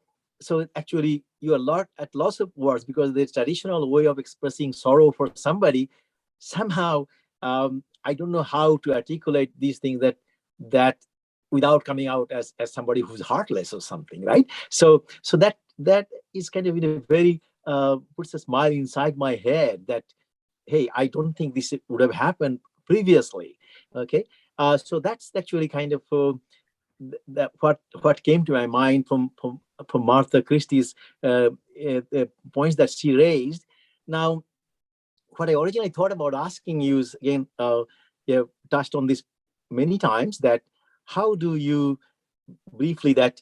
actually you are at loss of words, because the traditional way of expressing sorrow for somebody, somehow I don't know how to articulate these things that without coming out as somebody who's heartless or something, right? So that is kind of in a very puts a smile inside my head that, hey, I don't think this would have happened previously. Okay, so that's actually kind of that what came to my mind from Martha Christie's points that she raised. Now, what I originally thought about asking you is, again, you touched on this many times, that how do you briefly that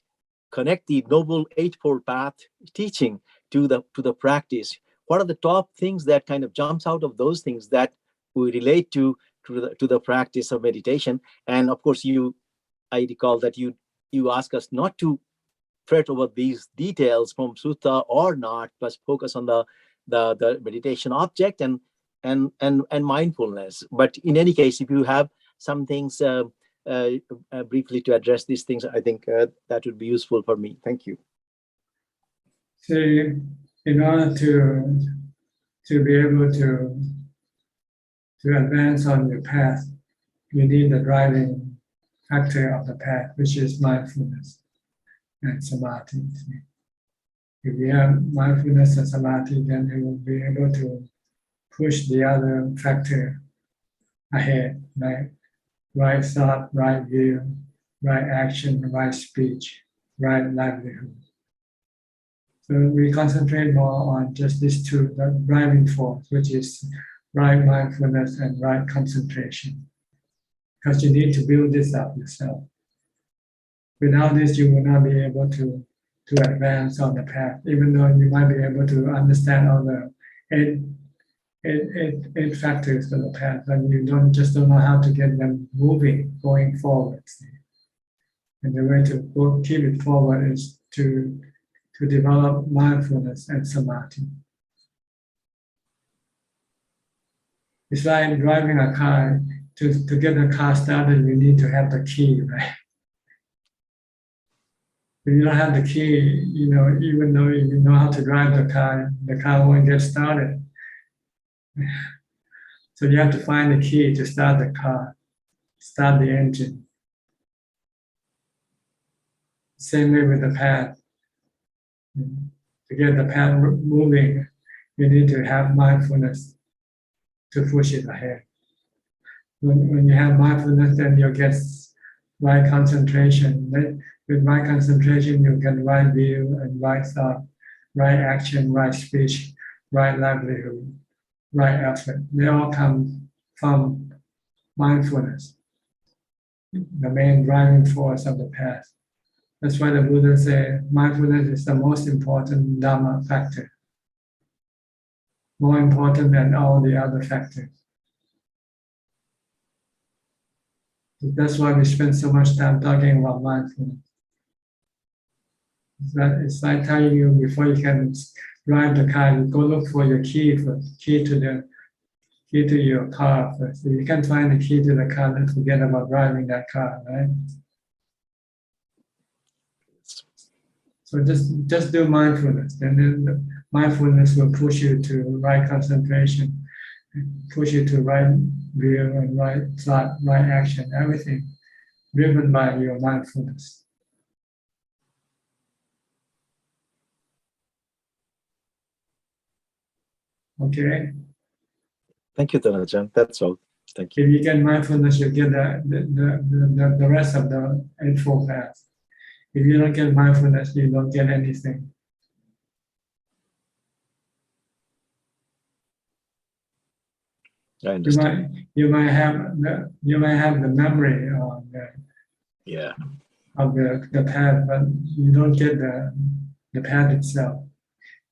connect the Noble Eightfold Path teaching to the practice? What are the top things that kind of jumps out of those things that we relate to the practice of meditation? And of course, I recall that you ask us not to fret over these details from sutta or not, but focus on the meditation object and mindfulness. But in any case, if you have some things briefly to address these things, I think that would be useful for me. Thank you. So, in order to be able to advance on your path, you need the driving factor of the path, which is mindfulness and samadhi. If you have mindfulness and samadhi, then you will be able to push the other factor ahead, like right thought, right view, right action, right speech, right livelihood. So we concentrate more on just these two, the driving force, which is right mindfulness and right concentration. Because you need to build this up yourself. Without this, you will not be able to advance on the path, even though you might be able to understand all the eight factors of the path, but you don't know how to get them moving, going forward. And the way to keep it forward is to develop mindfulness and samadhi. It's like driving a car. To get the car started, you need to have the key, right? If you don't have the key, even though you know how to drive the car won't get started. So you have to find the key to start the car, start the engine. Same way with the path. To get the path moving, you need to have mindfulness to push it ahead. When you have mindfulness, then you'll get right concentration. With right concentration, you get right view and right thought, right action, right speech, right livelihood, right effort. They all come from mindfulness, the main driving force of the path. That's why the Buddha said mindfulness is the most important Dhamma factor, more important than all the other factors. That's why we spend so much time talking about mindfulness. It's like telling you before you can drive the car, you go look for your key first, key to your car first. If you can't find the key to the car, then forget about driving that car, right? So just do mindfulness, and then the mindfulness will push you to right concentration, push you to right view and right thought, right action, everything driven by your mindfulness. Okay. Thank you, Ajaan. That's all. Thank you. If you get mindfulness, you get the rest of the Eightfold Path. If you don't get mindfulness, you don't get anything. I understand. You might have the memory of the path, but you don't get the path itself.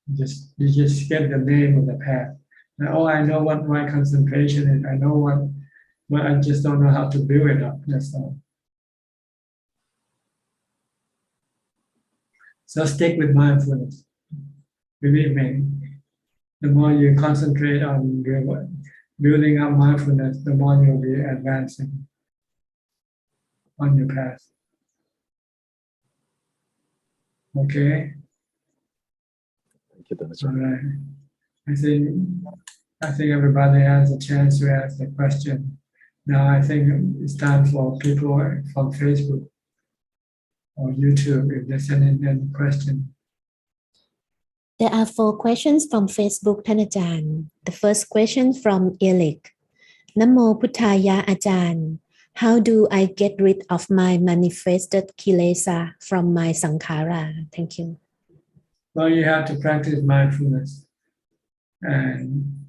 You just get the name of the path. Now, I know what my concentration is. I know but I just don't know how to build it up. That's all. So stick with mindfulness. Believe me, the more you concentrate on building up mindfulness, the more you'll be advancing on your path. Okay? Thank you, All right. I think everybody has a chance to ask a question. Now I think it's time for people from Facebook or YouTube if there's any question. There are 4 questions from Facebook, Ajaan. The first question from Eric. Namo Buddhaya Ajaan. How do I get rid of my manifested Khilesha from my sankhara? Thank you. Well, you have to practice mindfulness. And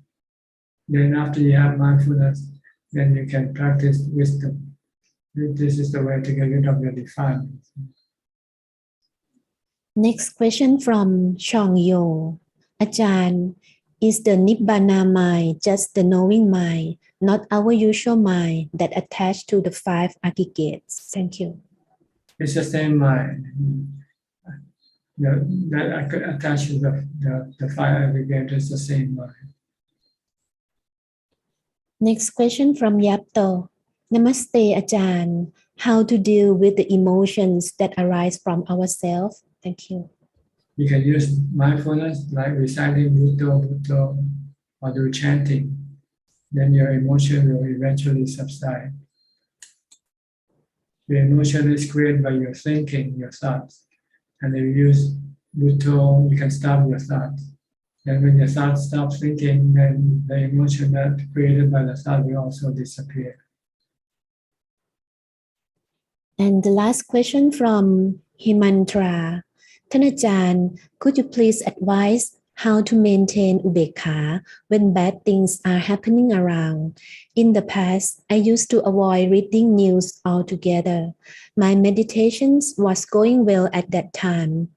then after you have mindfulness, then you can practice wisdom. This is the way to get rid of your defilements. Next question from Chong Yo. Ajaan, is the Nibbana mind just the knowing mind, not our usual mind that attached to the 5 aggregates? Thank you. It's the same mind that attaches the 5 aggregates. It's the same mind. Next question from Yapto. Namaste, Ajaan. How to deal with the emotions that arise from ourselves? Thank you. You can use mindfulness like reciting Buddha, or do chanting. Then your emotion will eventually subside. The emotion is created by your thinking, your thoughts. And if you use Buddha, you can stop your thoughts. And when your thoughts stop thinking, then the emotion that created by the thought will also disappear. And the last question from Himantra. Ajaan, could you please advise how to maintain ubekha when bad things are happening around? In the past, I used to avoid reading news altogether. My meditations was going well at that time.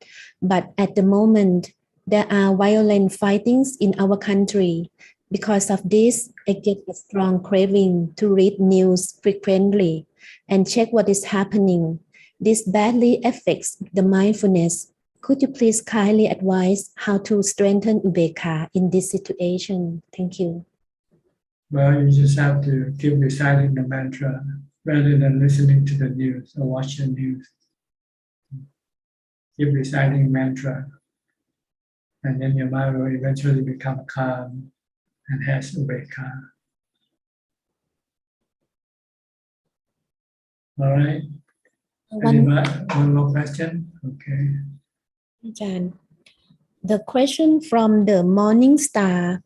But at the moment, there are violent fightings in our country. Because of this, I get a strong craving to read news frequently and check what is happening. This badly affects the mindfulness. Could you please kindly advise how to strengthen ubekha in this situation? Thank you. Well, you just have to keep reciting the mantra rather than listening to the news or watching news. Keep reciting mantra, and then your mind will eventually become calm and has ubekha. All right. One more question? Okay. Ajaan, the question from the Morning Star.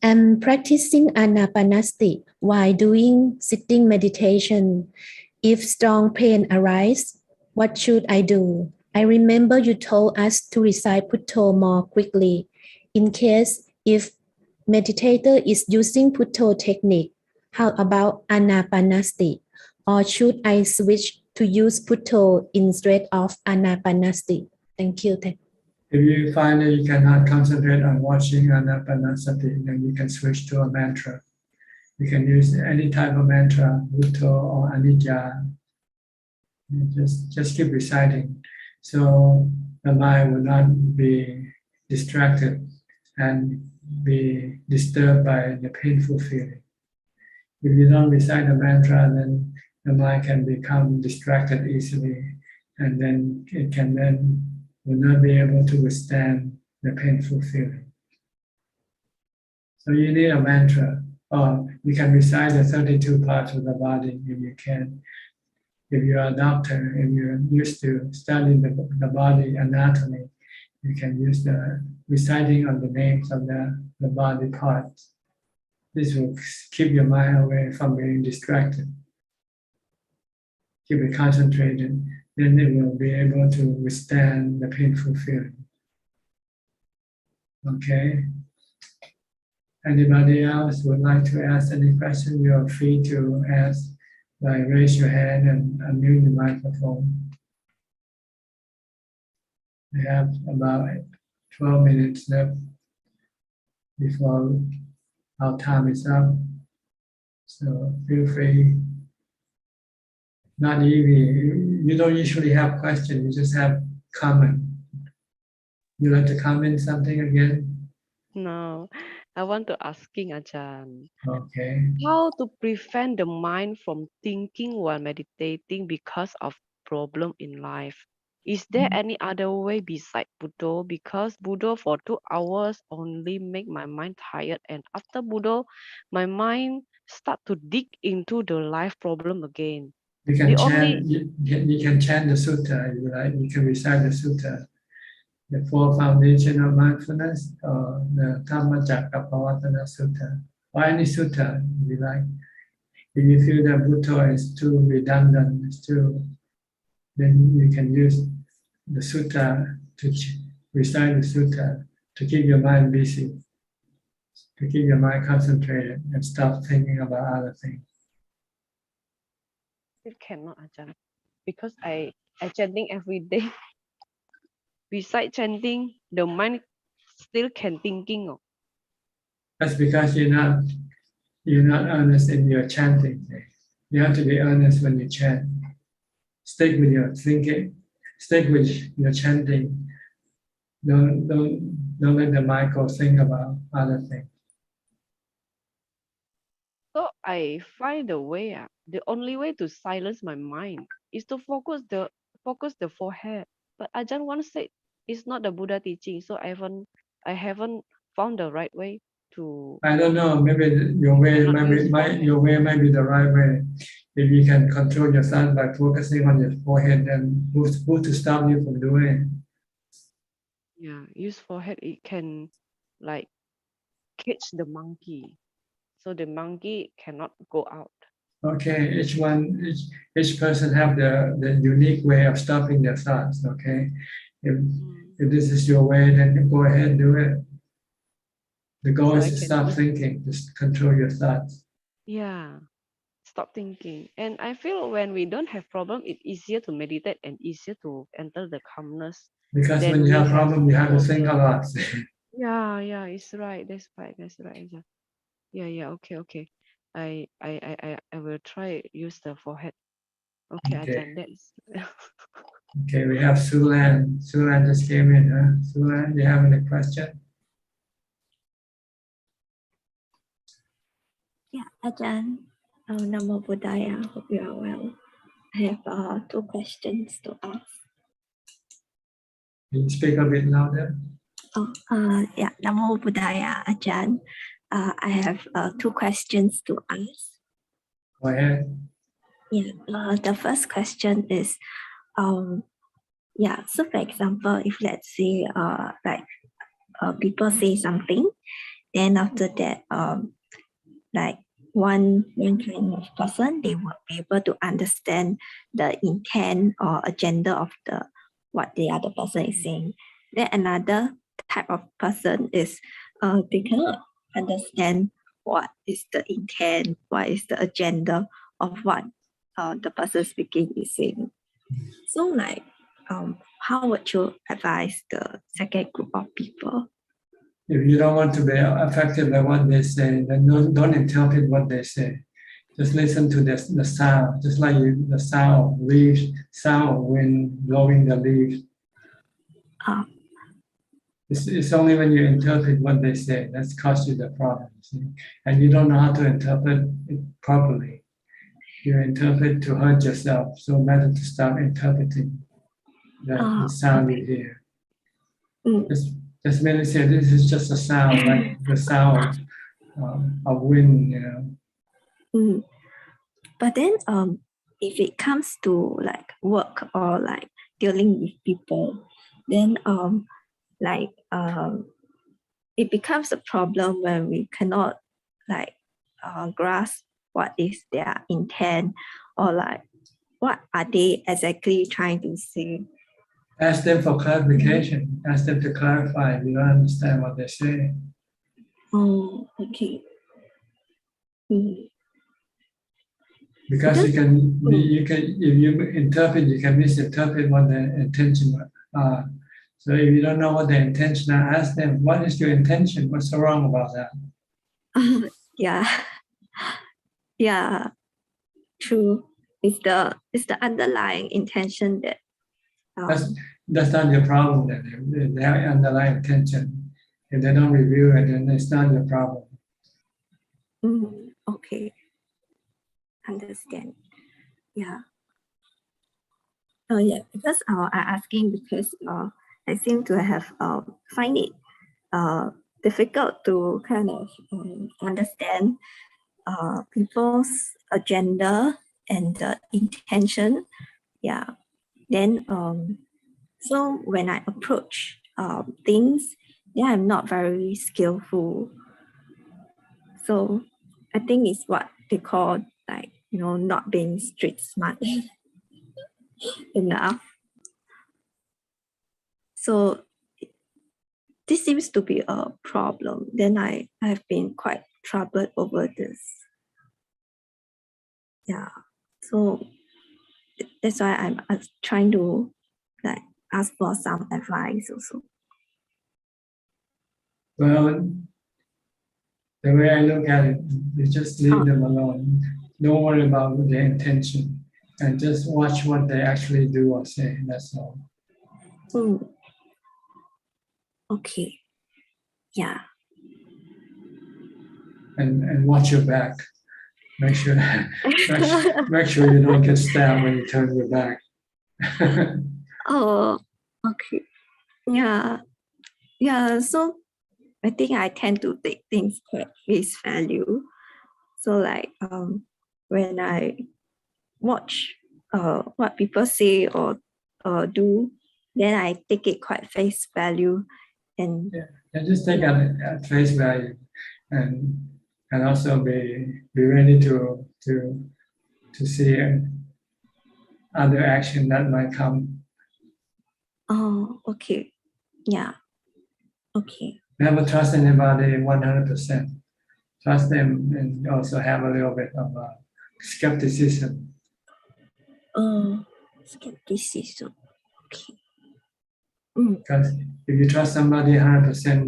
I'm practicing anapanasati while doing sitting meditation. If strong pain arises, what should I do? I remember you told us to recite Putto more quickly. In case if meditator is using Putto technique, how about anapanasati? Or should I switch to use Putto instead of anapanasati? Thank you. If you find that you cannot concentrate on watching anapanasati, then you can switch to a mantra. You can use any type of mantra, Buddha or Anijja. Just keep reciting, so the mind will not be distracted and be disturbed by the painful feeling. If you don't recite the mantra, then the mind can become distracted easily, and then it can then will not be able to withstand the painful feeling. So you need a mantra, or you can recite the 32 parts of the body if you can. If you're a doctor, if you're used to studying the body anatomy, you can use the reciting of the names of the body parts. This will keep your mind away from being distracted. Keep it concentrated, then it will be able to withstand the painful feeling. Okay? Anybody else would like to ask any question? You are free to ask by raise your hand and unmute the microphone. We have about 12 minutes left before our time is up. So feel free. Not easy. You don't usually have questions, you just have comment. You like to comment something again? No, I want to asking Ajahn. Okay. How to prevent the mind from thinking while meditating because of problem in life? Is there any other way beside Buddha? Because Buddha for 2 hours only make my mind tired, and after Buddha, my mind start to dig into the life problem again. You can The chant. only You can chant the sutta if you like. You can recite the sutta, the 4 foundation of mindfulness, or the Dhammacakkappavattana Sutta, or any sutta if you like. If you feel that Buddha is too redundant, then you can use the sutta to recite the sutta to keep your mind busy, to keep your mind concentrated and stop thinking about other things. it cannot Ajahn, because I chanting every day. Besides chanting, the mind still can thinking. That's because you're not earnest in your chanting. You have to be earnest when you chant. Stick with your thinking. Stick with your chanting. Don't let the mind go think about other things. So I find the way. The only way to silence my mind is to focus the forehead. But Ajahn once said it's not the Buddha teaching, so I haven't found the right way to. I don't know. Maybe your way might be the right way. If you can control your thought by focusing on your forehead, then who's to stop you from doing it? Yeah, use forehead. It can like catch the monkey, so the monkey cannot go out. Okay, each person have the unique way of stopping their thoughts. Okay, if this is your way, then go ahead and do it. The goal So is I to can stop just thinking, just control your thoughts. yeah, stop thinking. And I feel when we don't have problem, it's easier to meditate and easier to enter the calmness. Because Then when you we have problem, you have to think a problem. lot. Yeah, it's right. That's right. Ajahn. Yeah. Okay. I will try use the forehead. Okay, Okay. Ajahn. That's Okay, we have Sulan. Sulan just came in. Sulan, do you have any question? Yeah, Ajahn, Namo Buddhaya, hope you are well. I have 2 questions to ask. Can you speak a bit louder? Yeah, Namo Buddhaya, Ajahn. I have 2 questions to ask. Go ahead. Yeah, the first question is, so for example, if let's say, people say something, then after that, like one kind of person, they will be able to understand the intent or agenda of what the other person is saying. Then another type of person is they cannot understand what is the intent, what is the agenda of what the person speaking is saying. So like how would you advise the second group of people? If you don't want to be affected by what they say, then don't interpret what they say. Just listen to the sound, just like the sound of leaves, sound of wind blowing the leaves. It's only when you interpret what they say that's caused you the problem. See? And you don't know how to interpret it properly. You interpret to hurt yourself, so better to stop interpreting the sound you hear. Just merely say this is just a sound, like the sound of wind, you know. But then if it comes to like work or like dealing with people, then it becomes a problem when we cannot like grasp what is their intent or like what are they exactly trying to say. Ask them for clarification. Ask them to clarify if you don't understand what they say. Oh, okay. Because you can if you interpret, you can misinterpret what the intention are. So if you don't know what the intention are, ask them, what is your intention? What's so wrong about that? Yeah. Yeah. True. It's the underlying intention that That's not your problem then. They have underlying intention. If they don't review it, then it's not your problem. Okay. Understand. Yeah. Oh yeah, because I asking because I seem to have find it difficult to kind of understand people's agenda and the intention. Yeah. Then so when I approach things, yeah, I'm not very skillful. So I think it's what they call like, you know, not being street smart enough. So this seems to be a problem. Then I've been quite troubled over this. Yeah. So that's why I'm trying to like ask for some advice also. Well, the way I look at it, you just leave them alone. Don't worry about their intention and just watch what they actually do or say. That's all. Okay. Yeah. And watch your back. Make sure make sure you don't get stabbed when you turn your back. Oh, okay. Yeah. Yeah. So I think I tend to take things quite face value. So like when I watch what people say or do, then I take it quite face value and just take it at face value and also be ready to see other action that might come. Oh, okay. Yeah. Okay. Never trust anybody 100%. Trust them and also have a little bit of skepticism. Skepticism. Okay. Because if you trust somebody 100%,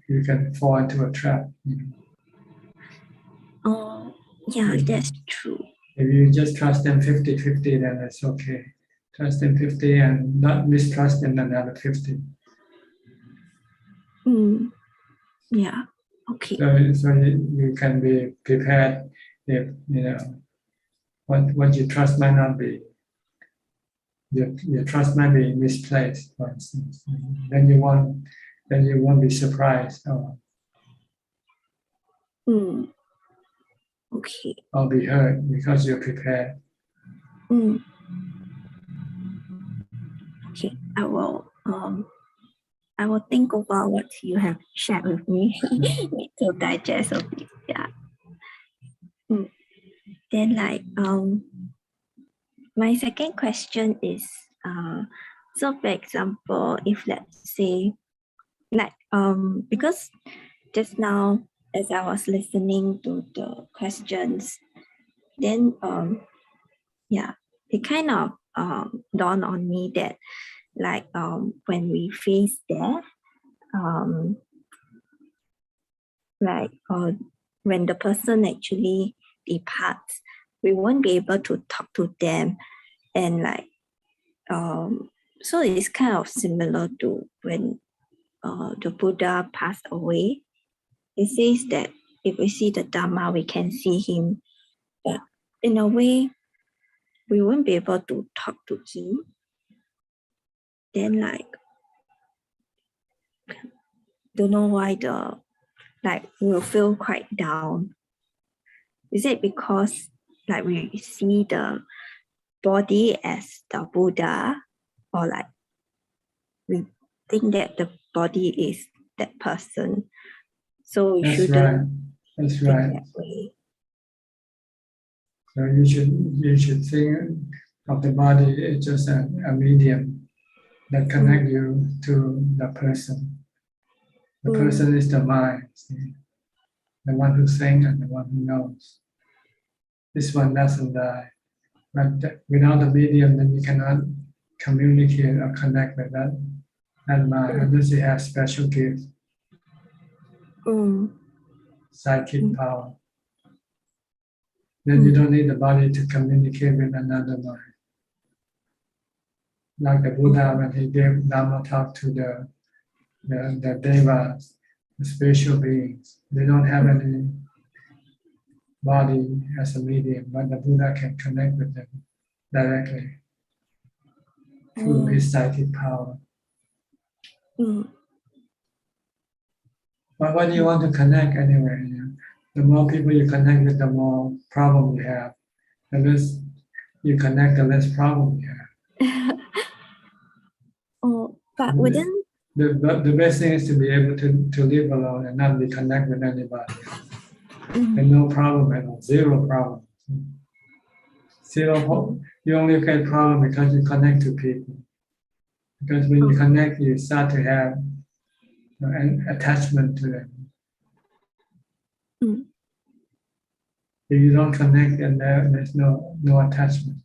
you can fall into a trap. You know? Oh, yeah, that's true. If you just trust them 50-50, then it's okay. Trust them 50 and not mistrust them another 50. Yeah. Okay. So you can be prepared if you know what you trust might not be. Your trust might be misplaced, for instance. Then you won't be surprised Okay. or be hurt because you're prepared. Okay. I will think about what you have shared with me. Need to digest a bit. Yeah. Then like my second question is so for example, if let's say like because just now as I was listening to the questions, then yeah, it kind of dawned on me that like when we face death, like when the person actually departs, we won't be able to talk to them, and like so it's kind of similar to when the Buddha passed away, it says that if we see the Dharma, we can see him. But in a way, we won't be able to talk to him. Then don't know why we'll feel quite down. Is it because we see the body as the Buddha, or we think that the body is that person? So we That's shouldn't right. That's think right. that way. So you should think of the body as just a medium that connect you to the person. The person is the mind, see? The one who thinks and the one who knows. This one doesn't die. But without the medium, then you cannot communicate or connect with that mind unless you have special gifts, psychic power. Then you don't need the body to communicate with another mind. Like the Buddha, when he gave Dharma talk to the devas, the spiritual beings, they don't have any body as a medium, but the Buddha can connect with them directly through his psychic power. But what do you want to connect anyway? You know? The more people you connect with, the more problem you have. The less you connect, the less problem you have. But wouldn't the best thing is to be able to live alone and not be connected with anybody. And no problem at all, zero problem. You only get problem because you connect to people. Because when you connect, you start to have an attachment to them. If you don't connect, then there's no attachment.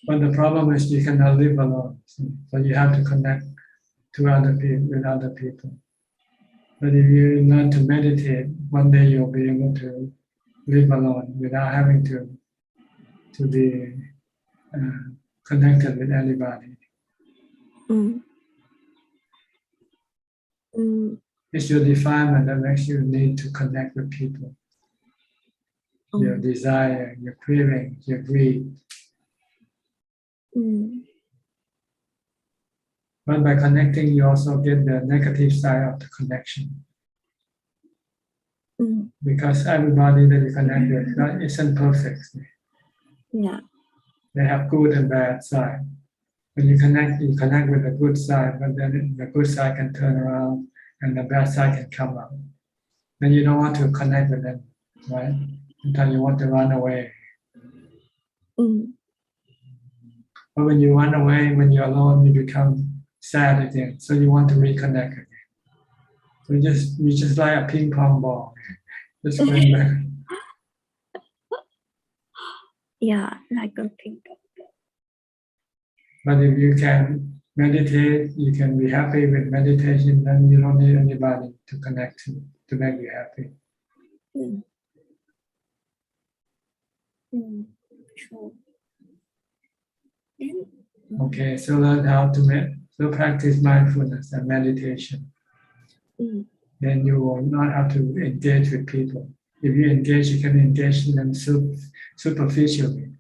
But the problem is you cannot live alone. So you have to connect to other people with other people. But if you learn to meditate, one day you'll be able to live alone without having to be connected with anybody. It's your defilement that makes you need to connect with people. Your desire, your craving, your greed. But by connecting, you also get the negative side of the connection. Because everybody that you connect with isn't perfect. Yeah. They have good and bad side. When you connect with the good side, but then the good side can turn around and the bad side can come up. Then you don't want to connect with them, right? Sometimes you want to run away. But when you run away, when you're alone, you become sad again. So you want to reconnect again. So you just like a ping pong ball, just going back. Yeah, like a ping pong ball. But if you can meditate, you can be happy with meditation, then you don't need anybody to connect to make you happy. True. Okay, so learn how to practice mindfulness and meditation. Then you will not have to engage with people. If you engage, you can engage in them superficially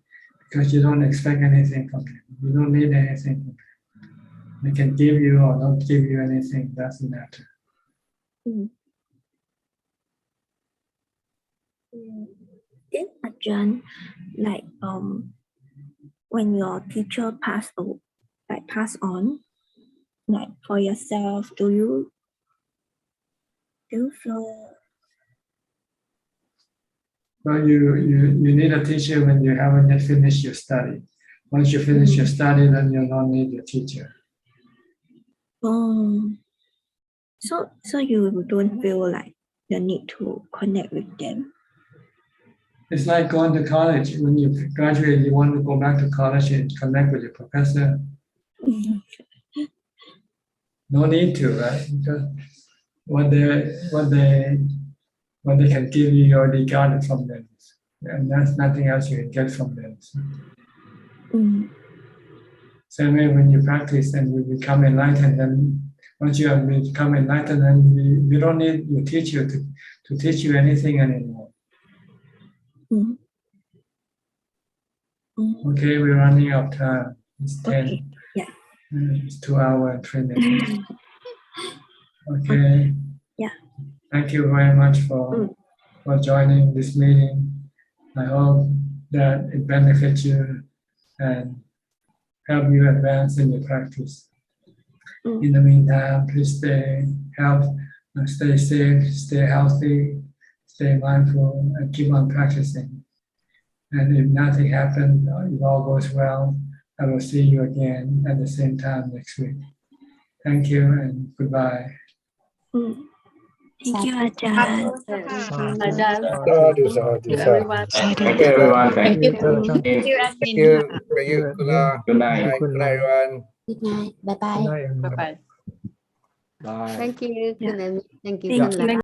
because you don't expect anything from them. You don't need anything from them. They can give you or don't give you anything, doesn't matter. Then Ajaan, when your teacher pass on, for yourself, do you feel? Well, you need a teacher when you haven't yet finished your study. Once you finish your study, then you don't need your teacher. So you don't feel like the need to connect with them? It's like going to college. When you graduate, you want to go back to college and connect with your professor. No need to, right? Because what they can give you, you already got it from them, and there's nothing else you can get from them. Same way when you practice and you become enlightened, then once you have become enlightened, then you don't need your teacher to teach you anything anymore. Okay, we're running out of time. It's 10. Okay. Yeah. It's 2 hours and 3 minutes. Okay. Yeah. Thank you very much for joining this meeting. I hope that it benefits you and help you advance in your practice. In the meantime, please stay safe, stay healthy, stay mindful, and keep on practicing. And if nothing happens, if all goes well, I will see you again at the same time next week. Thank you and goodbye. Thank you, Ajaan. Ajaan. Thank you, everyone. Thank you, everyone. Thank you. Thank you. Thank you. Good night. Good night, everyone. Good night. Bye bye. Bye bye. Bye. Thank you. Yeah. Thank you. Thank you.